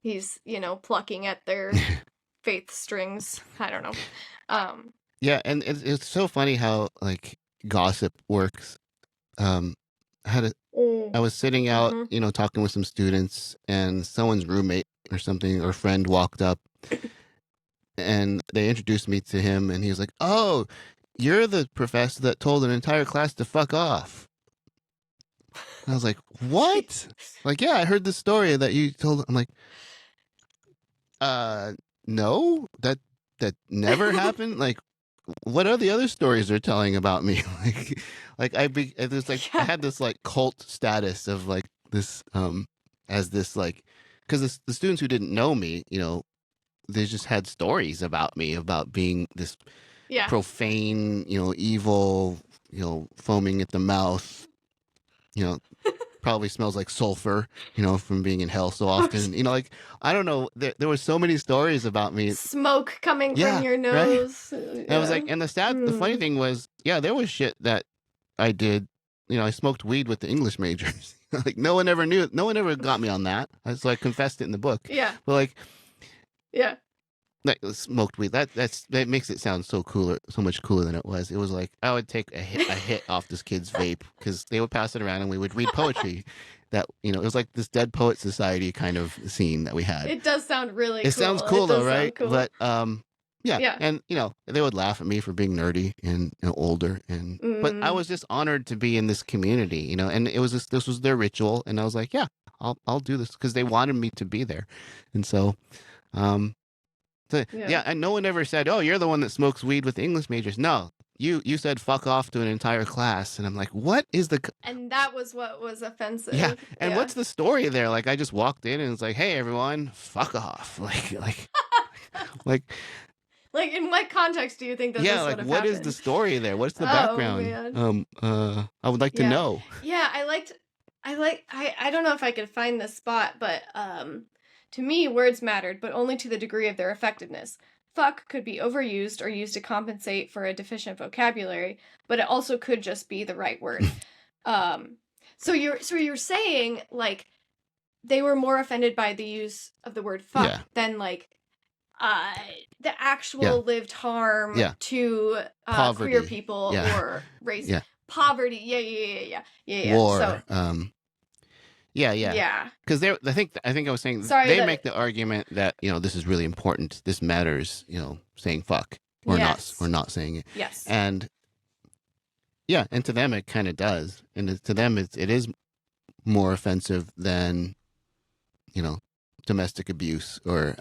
he's, plucking at their faith strings. I don't know. Yeah, and it's so funny how like gossip works. I was sitting out, talking with some students, and someone's roommate or something or friend walked up, and they introduced me to him, and he was like, "Oh, you're the professor that told an entire class to fuck off." And I was like, "What?" Like, yeah, I heard the story that you told. I'm like, no, that never happened. Like, what are the other stories they're telling about me? I had this like cult status of like this, as this like, because the students who didn't know me, they just had stories about me about being this profane, evil, foaming at the mouth, probably smells like sulfur, from being in hell so often. Like, I don't know. There were so many stories about me. Smoke coming from your nose. Right? And I was like, and the funny thing was, there was shit that I did. I smoked weed with the English majors. Like, no one ever knew. No one ever got me on that. So I confessed it in the book. Yeah. But like, yeah. Like smoked weed. That makes it sound so much cooler than it was. It was like I would take a hit off this kid's vape because they would pass it around and we would read poetry. That it was like this Dead Poet Society kind of scene that we had. It does sound really. It cool. sounds cool though, right? Cool. But yeah, and they would laugh at me for being nerdy and older, and but I was just honored to be in this community, and it was this was their ritual, and I was like, yeah, I'll do this because they wanted me to be there, and so. And no one ever said, "Oh, you're the one that smokes weed with the English majors." No, you said "fuck off" to an entire class, and I'm like, "What is the?" And that was what was offensive. Yeah, and what's the story there? Like, I just walked in and it's like, "Hey, everyone, fuck off!" Like, in what context do you think that? Yeah, this like, what is the story there? What's the background? Man. I would like to know. Yeah, I don't know if I could find this spot, but to me, words mattered, but only to the degree of their effectiveness. Fuck could be overused or used to compensate for a deficient vocabulary, but it also could just be the right word. So you're saying like they were more offended by the use of the word fuck than like the actual lived harm to queer people or race. Yeah. Poverty. Yeah. War. So, Yeah. Because I think I was saying make the argument that this is really important. This matters. Saying fuck or not saying it. Yes. And and to them it kind of does, and to them it is more offensive than domestic abuse or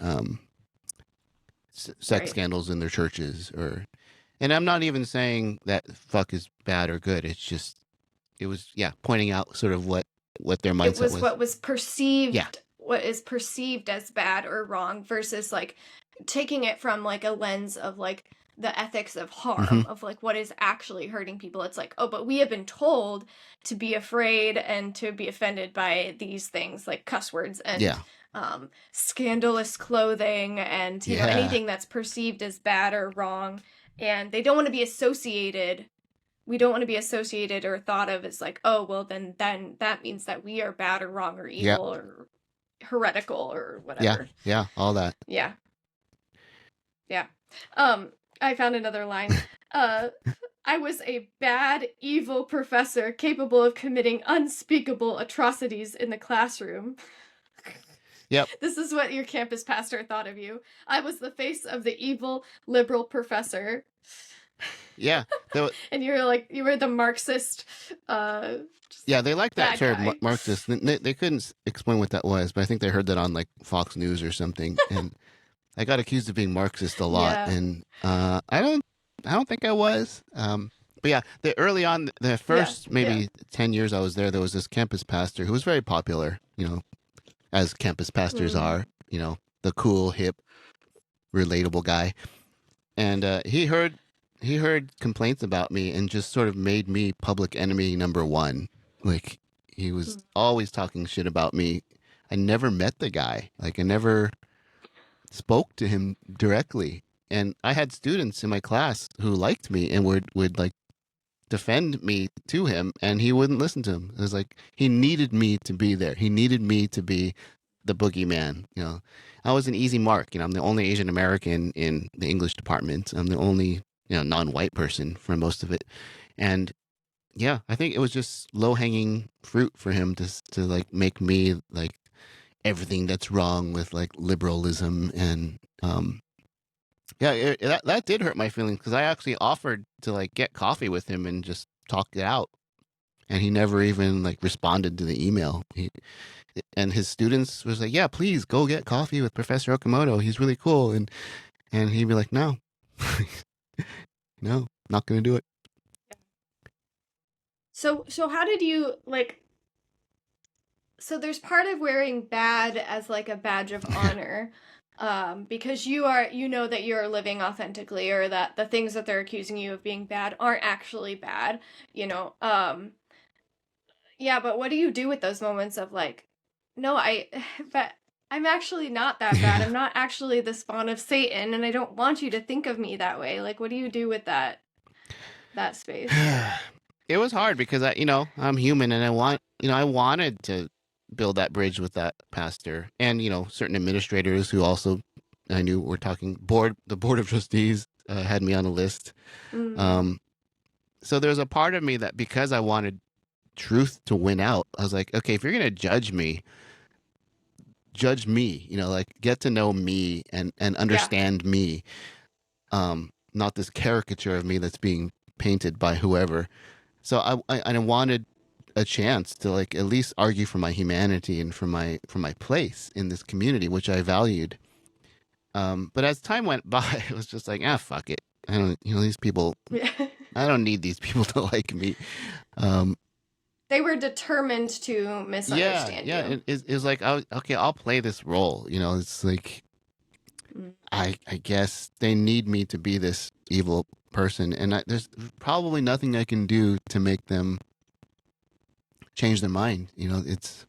sex scandals in their churches and I'm not even saying that fuck is bad or good. It's just it was pointing out sort of what their mindset was. What was perceived, what is perceived as bad or wrong versus like taking it from like a lens of like the ethics of harm of like what is actually hurting people. It's like, oh, but we have been told to be afraid and to be offended by these things like cuss words and scandalous clothing and anything that's perceived as bad or wrong, and they don't want to be associated. We don't want to be associated or thought of as like, oh, well, then that means that we are bad or wrong or evil or heretical or whatever. Yeah, all that. Yeah. I found another line. I was a bad, evil professor capable of committing unspeakable atrocities in the classroom. Yep. This is what your campus pastor thought of you. I was the face of the evil liberal professor. Yeah. And you were the Marxist. They like that term, Marxist. They couldn't explain what that was, but I think they heard that on like Fox News or something. And I got accused of being Marxist a lot, and I don't think I was. But early on, the first maybe 10 years I was there was this campus pastor who was very popular, as campus pastors are, the cool, hip, relatable guy. And he heard complaints about me and just sort of made me public enemy number one. Like, he was always talking shit about me. I never met the guy. Like, I never spoke to him directly. And I had students in my class who liked me and would like defend me to him, and he wouldn't listen to him. It was like he needed me to be there. He needed me to be the boogeyman. I was an easy mark. I'm the only Asian American in the English department. I'm the only non-white person for most of it, and yeah, I think it was just low-hanging fruit for him to like make me like everything that's wrong with like liberalism. And yeah, that did hurt my feelings, because I actually offered to like get coffee with him and just talk it out, and he never even like responded to the email. And his students was like, yeah, please go get coffee with Professor Okamoto, he's really cool. And he'd be like, no. No, not gonna do it. So how did you like? So there's part of wearing bad as like a badge of honor, because you know that you're living authentically, or that the things that they're accusing you of being bad aren't actually bad. Yeah, but what do you do with those moments of like, no, but I'm actually not that bad. I'm not actually the spawn of Satan, and I don't want you to think of me that way. Like, what do you do with that space? It was hard because I'm human, and I wanted to build that bridge with that pastor, and certain administrators who also I knew were talking. The board of trustees had me on a list. So there's a part of me that, because I wanted truth to win out, I was like, okay, if you're gonna judge me, like get to know me and understand me, not this caricature of me that's being painted by whoever. So I wanted a chance to like at least argue for my humanity and for my place in this community, which I valued. But as time went by, it was just like, fuck it. I don't, these people. I don't need these people to like me. They were determined to misunderstand you. Yeah. It's like, okay, I'll play this role. It's like, I guess they need me to be this evil person, and there's probably nothing I can do to make them change their mind. It's,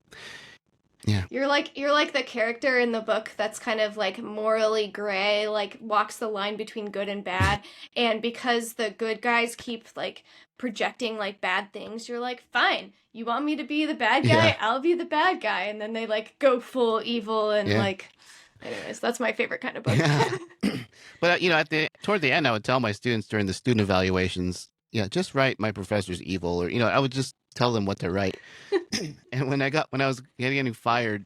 yeah. You're like the character in the book that's kind of like morally gray, like walks the line between good and bad, and because the good guys keep like projecting like bad things, you're like, fine, you want me to be the bad guy? Yeah. I'll be the bad guy. And then they like go full evil, and like, anyways, that's my favorite kind of book. Yeah. But toward the end, I would tell my students during the student evaluations, just write "my professor's evil," or I would just tell them what to write. And when I was getting fired,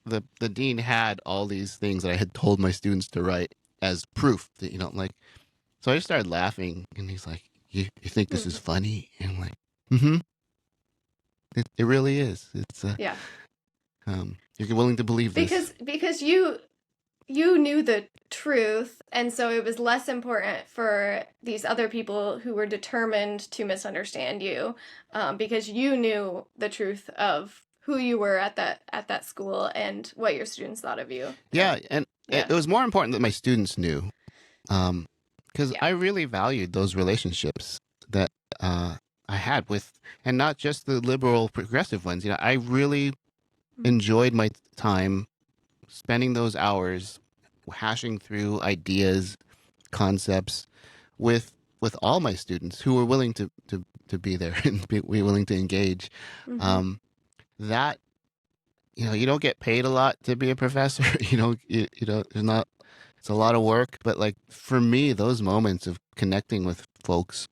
the dean had all these things that I had told my students to write as proof that like. So I just started laughing, and he's like, "You think this is funny?" And I'm like, "Mm-hmm. It really is. It's yeah. You're willing to believe this because you knew the truth, and so it was less important for these other people who were determined to misunderstand you, because you knew the truth of who you were at that school and what your students thought of you. Yeah, and it was more important that my students knew, because I really valued those relationships that I had with, and not just the liberal progressive ones. I really enjoyed my time spending those hours hashing through ideas, concepts with all my students who were willing to be there and be willing to engage. That you don't get paid a lot to be a professor. There's not. It's a lot of work, but like for me, those moments of connecting with folks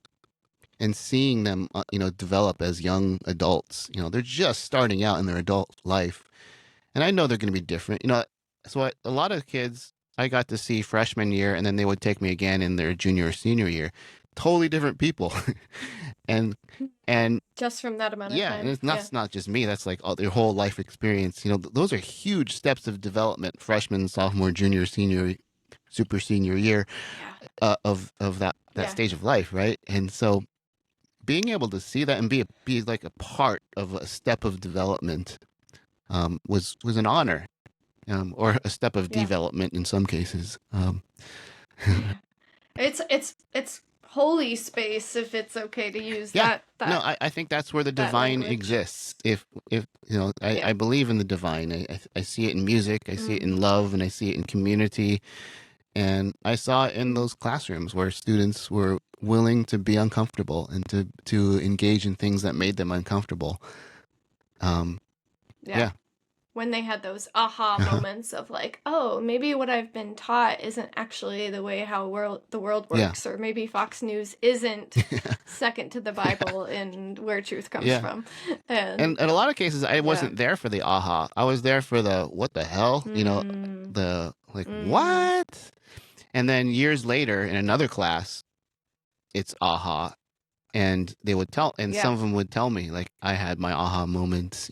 and seeing them, develop as young adults. They're just starting out in their adult life, and I know they're going to be different. So a lot of kids I got to see freshman year, and then they would take me again in their junior or senior year. Totally different people, and just from that amount of time. And it's not just me. That's like their whole life experience. Those are huge steps of development: freshman, sophomore, junior, senior, super senior year of that stage of life, right? And so being able to see that and be like a part of a step of development was an honor, or a step of development in some cases. It's holy space, if it's okay to use that. No, I think that's where the divine exists. If I believe in the divine. I see it in music, I see it in love, and I see it in community. And I saw it in those classrooms where students were willing to be uncomfortable and to engage in things that made them uncomfortable. Yeah. When they had those aha moments of like, oh, maybe what I've been taught isn't actually the way how the world works, or maybe Fox News isn't second to the Bible in where truth comes from. And in a lot of cases, I wasn't there for the aha. I was there for the what the hell, the like what? And then years later in another class, it's aha. And they would tell, and some of them would tell me, like, I had my aha moments,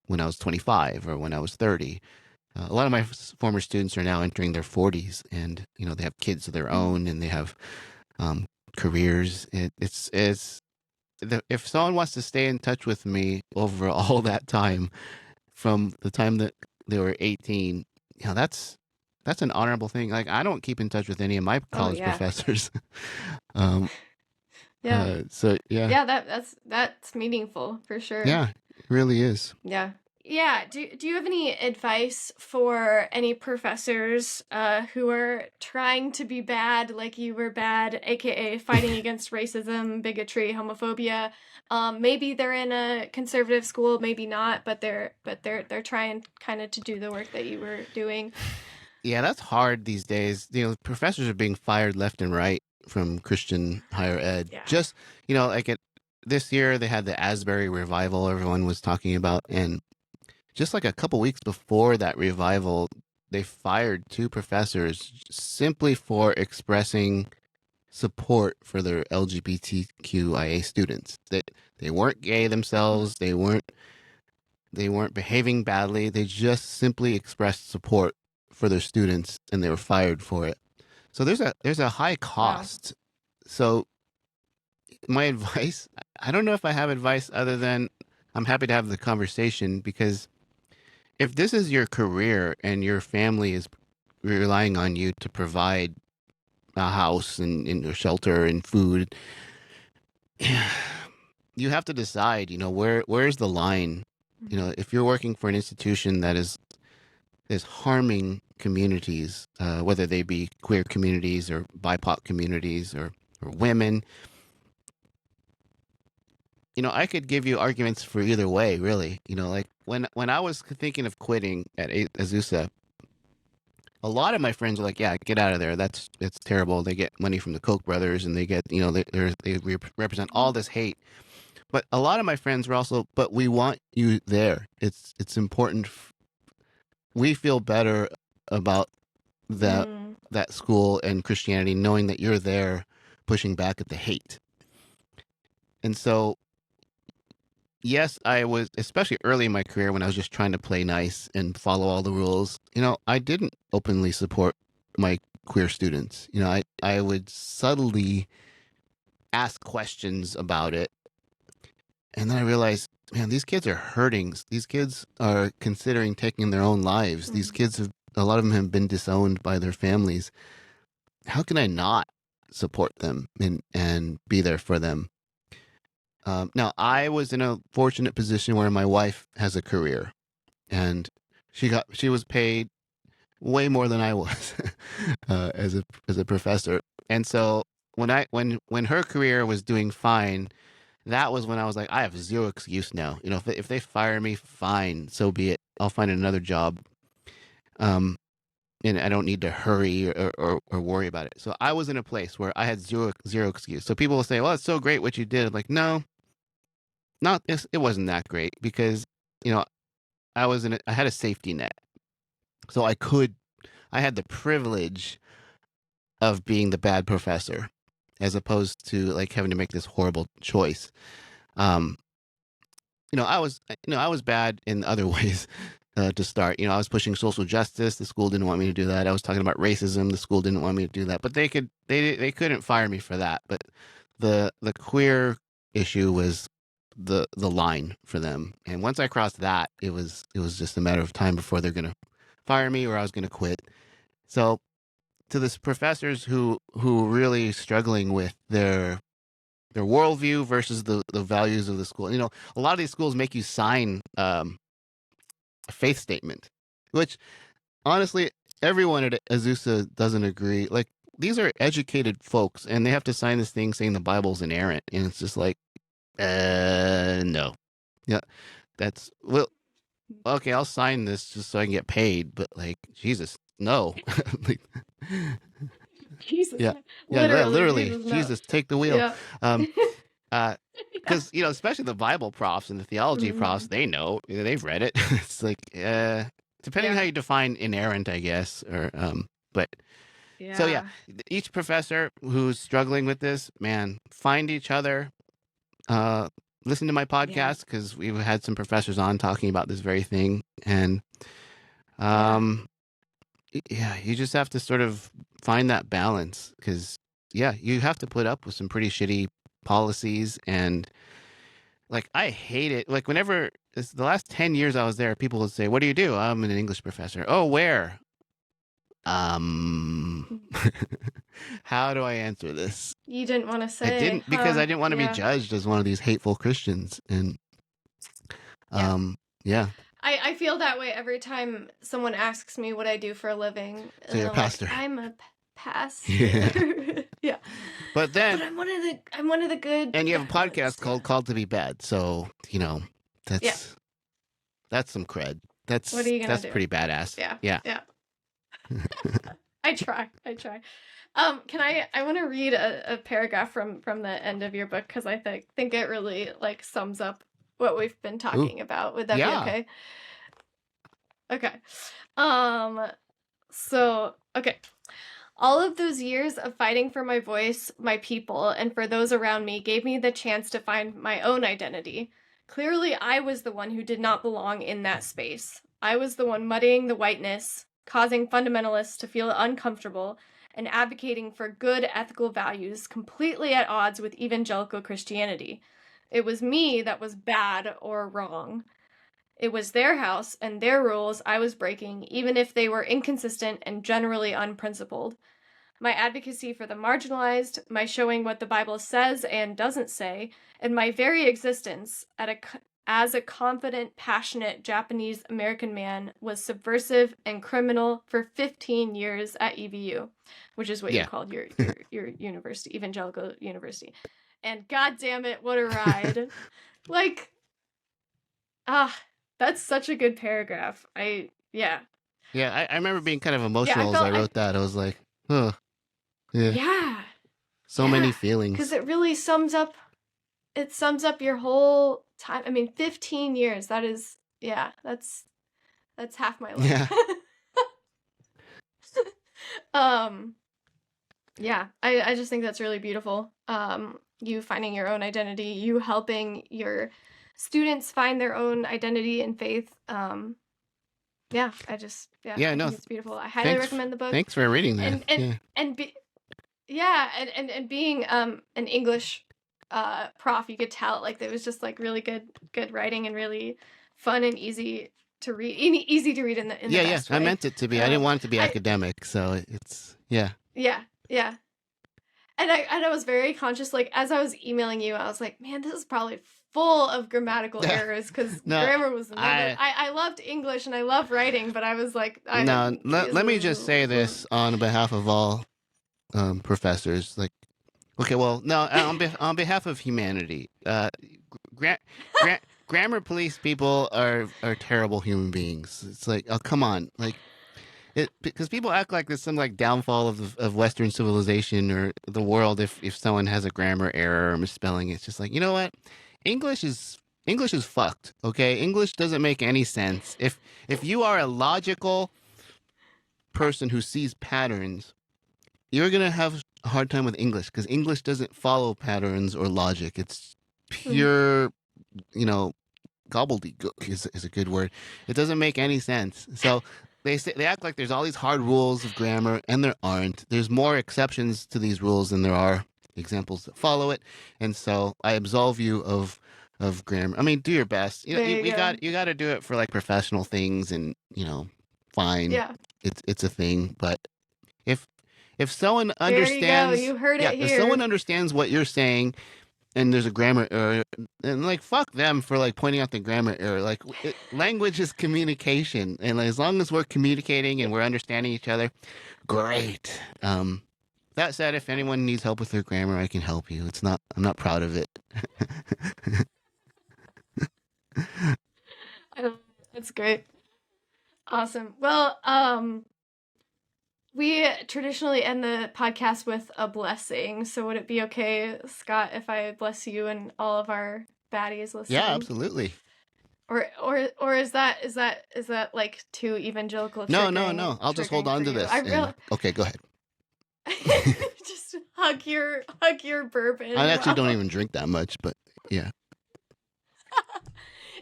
when I was 25 or when I was 30. A lot of my former students are now entering their 40s, and they have kids of their own, and they have careers. If someone wants to stay in touch with me over all that time, from the time that they were 18, that's an honorable thing. Like, I don't keep in touch with any of my college professors. So that's meaningful for sure. Yeah, it really is. Yeah. Do you have any advice for any professors who are trying to be bad like you were bad, aka fighting against racism, bigotry, homophobia? Maybe they're in a conservative school, maybe not, but they're trying kind of to do the work that you were doing. Yeah, that's hard these days. Professors are being fired left and right from Christian higher ed. Yeah. Just, this year they had the Asbury revival everyone was talking about, and just like a couple weeks before that revival, they fired 2 professors simply for expressing support for their LGBTQIA students. They weren't gay themselves. They weren't behaving badly. They just simply expressed support for their students, and they were fired for it. So there's a high cost. Wow. So my advice, I don't know if I have advice other than I'm happy to have the conversation, because if this is your career and your family is relying on you to provide a house and shelter and food, you have to decide, where's the line? If you're working for an institution that is harming communities, whether they be queer communities or BIPOC communities or women, I could give you arguments for either way, really. Like when I was thinking of quitting at Azusa, a lot of my friends were like, "Yeah, get out of there. It's terrible. They get money from the Koch brothers, and they get, they represent all this hate." But a lot of my friends were also, "But we want you there. It's important. We feel better about that school and Christianity, knowing that you're there, pushing back at the hate." And so, yes, I was, especially early in my career when I was just trying to play nice and follow all the rules, I didn't openly support my queer students. I would subtly ask questions about it. And then I realized, man, these kids are hurting. These kids are considering taking their own lives. These kids a lot of them have been disowned by their families. How can I not support them and be there for them? Now, I was in a fortunate position where my wife has a career, and she was paid way more than I was as a professor. And so when her career was doing fine, that was when I was like, I have zero excuse now. If they fire me, fine, so be it. I'll find another job. And I don't need to hurry or worry about it. So I was in a place where I had zero excuse. So people will say, well, it's so great what you did. I'm like, no. It wasn't that great, because I had a safety net, so I had the privilege of being the bad professor, as opposed to like having to make this horrible choice. I was bad in other ways. To start, I was pushing social justice. The school didn't want me to do that. I was talking about racism. The school didn't want me to do that, but they couldn't fire me for that. But the queer issue was the line for them. And once I crossed that, it was just a matter of time before they're going to fire me or I was going to quit. So to the professors who really struggling with their worldview versus the values of the school, a lot of these schools make you sign a faith statement, which honestly, everyone at Azusa doesn't agree. Like, these are educated folks, and they have to sign this thing saying the Bible's inerrant, and it's just like, no. Yeah, that's, well, okay, I'll sign this just so I can get paid, but like, Jesus, no. Like, Jesus. yeah, literally, Jesus, take the wheel. Yeah. Because especially the Bible profs and the theology profs, they know, they've read it. It's like, depending on how you define inerrant, I guess, or but so yeah, each professor who's struggling with this, man, find each other. Listen to my podcast, because we've had some professors on talking about this very thing, and you just have to sort of find that balance, because you have to put up with some pretty shitty policies, and like, I hate it. Like, whenever the last 10 years I was there, people would say, "What do you do?" "I'm an English professor." "Oh, where?" How do I answer this? You didn't want to say. I didn't, because I didn't want to be judged as one of these hateful Christians. And I feel that way every time someone asks me what I do for a living. So you're a pastor. Like, I'm a pastor. Yeah. But I'm one of the good. And you have a podcast called To Be Bad. So, that's some cred. What are you gonna do? Pretty badass. Yeah. I try. I want to read a paragraph from the end of your book, because I think it really like sums up what we've been talking about. Would that be okay? Okay. So, okay. All of those years of fighting for my voice, my people, and for those around me gave me the chance to find my own identity. Clearly, I was the one who did not belong in that space. I was the one muddying the whiteness, causing fundamentalists to feel uncomfortable, and advocating for good ethical values completely at odds with evangelical Christianity. It was me that was bad or wrong. It was their house and their rules I was breaking, even if they were inconsistent and generally unprincipled. My advocacy for the marginalized, my showing what the Bible says and doesn't say, and my very existence as a confident, passionate Japanese American man was subversive and criminal for 15 years at EVU, which is what you called your university, evangelical university. And God damn it, what a ride. Like, that's such a good paragraph. I remember being kind of emotional as I wrote that. I was like, oh, yeah. So many feelings. Because it really sums up your whole time. I mean, 15 years, that is, that's half my life. Yeah. I just think that's really beautiful. You finding your own identity, you helping your students find their own identity and faith. I think it's beautiful. I highly recommend the book. Thanks for reading that. And being an English prof, you could tell like it was just like really good writing and really fun and easy to read. Easy to read in the best way. I meant it to be. I didn't want it to be academic, so it's Yeah. And I was very conscious, like, as I was emailing you, I was like, man, this is probably full of grammatical errors, because grammar was the I loved English and I love writing, but I was like... let me just say this on behalf of all professors. Like, okay, well, no, on behalf of humanity, grammar police people are terrible human beings. It's like, oh, come on, like... because people act like there's some like downfall of Western civilization or the world if someone has a grammar error or misspelling. It's just like, you know what? English is fucked. Okay, English doesn't make any sense. If you are a logical person who sees patterns, you're gonna have a hard time with English, because English doesn't follow patterns or logic. It's pure, gobbledygook is a good word. It doesn't make any sense. So. They act like there's all these hard rules of grammar, and there aren't. There's more exceptions to these rules than there are examples that follow it. And so I absolve you of grammar. I mean, do your best. You got to do it for like professional things, and fine. Yeah. It's a thing. But if someone understands, you heard it here. If someone understands what you're saying, and there's a grammar error, and like fuck them for like pointing out the grammar error. Like language is communication, and as long as we're communicating and we're understanding each other, great. That said, if anyone needs help with their grammar, I can help you. I'm not proud of it. That's great. Awesome. Well, we traditionally end the podcast with a blessing. So would it be okay, Scott, if I bless you and all of our baddies listening? Yeah, absolutely. Or is that like too evangelical? No. I'll just hold on to this. Okay, go ahead. Just hug your bourbon. I actually don't even drink that much, but yeah.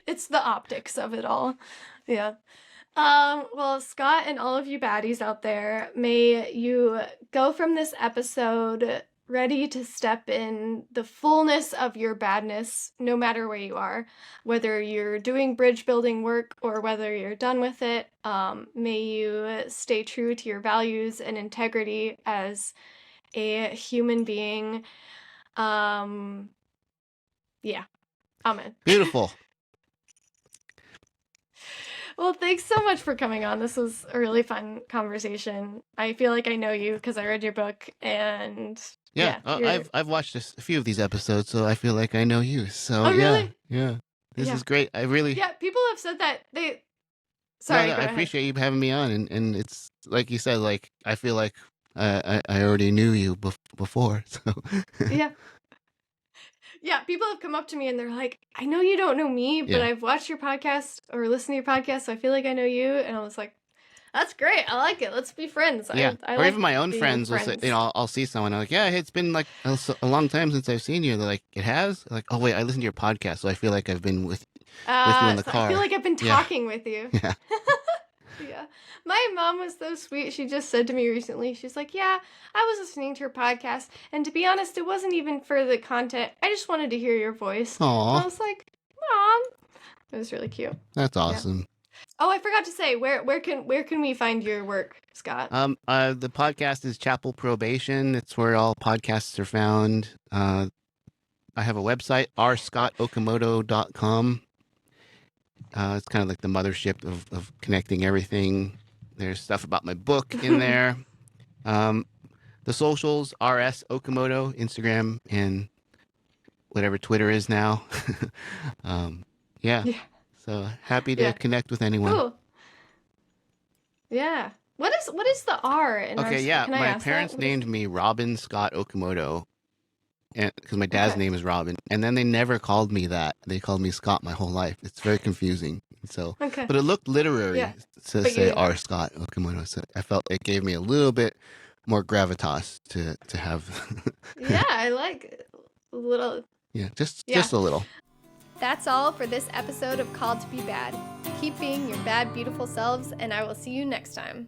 It's the optics of it all. Yeah. Well, Scott and all of you baddies out there, may you go from this episode ready to step in the fullness of your badness, no matter where you are, whether you're doing bridge building work or whether you're done with it. May you stay true to your values and integrity as a human being. Yeah. Amen. Beautiful. Well, thanks so much for coming on. This was a really fun conversation. I feel like I know you because I read your book, and I've watched a few of these episodes, so I feel like I know you. So really? yeah, this is great. People have said that they. Sorry, I appreciate you having me on, and it's like you said, like I feel like I already knew you before, so yeah. Yeah, people have come up to me and they're like, I know you don't know me, but I've watched your podcast or listened to your podcast, so I feel like I know you. And I was like, that's great. I like it. Let's be friends. Yeah. I or like even my own friends will say, I'll see someone. I'm like, yeah, it's been like a long time since I've seen you. They're like, it has? Like, oh, wait, I listened to your podcast, so I feel like I've been with you in the car. I feel like I've been talking with you. Yeah. Yeah. My mom was so sweet. She just said to me recently, she's like, yeah, I was listening to your podcast. And to be honest, it wasn't even for the content. I just wanted to hear your voice. Aww. I was like, Mom. It was really cute. That's awesome. Yeah. Oh, I forgot to say, where can we find your work, Scott? The podcast is Chapel Probation. It's where all podcasts are found. I have a website, rscottokamoto.com. It's kind of like the mothership of connecting everything. There's stuff about my book in there. The socials, RS Okamoto, Instagram, and whatever Twitter is now. Yeah. So happy to connect with anyone. Cool. Yeah. What is the R in our? Okay, yeah. My parents named me Robin Scott Okamoto, because my dad's name is Robin, and then they never called me that. They called me Scott my whole life. It's very confusing. So, but it looked literary to say R. Scott Okamoto. So I felt it gave me a little bit more gravitas to have. Yeah, I like a little. Yeah, just a little. That's all for this episode of Called to Be Bad. Keep being your bad, beautiful selves, and I will see you next time.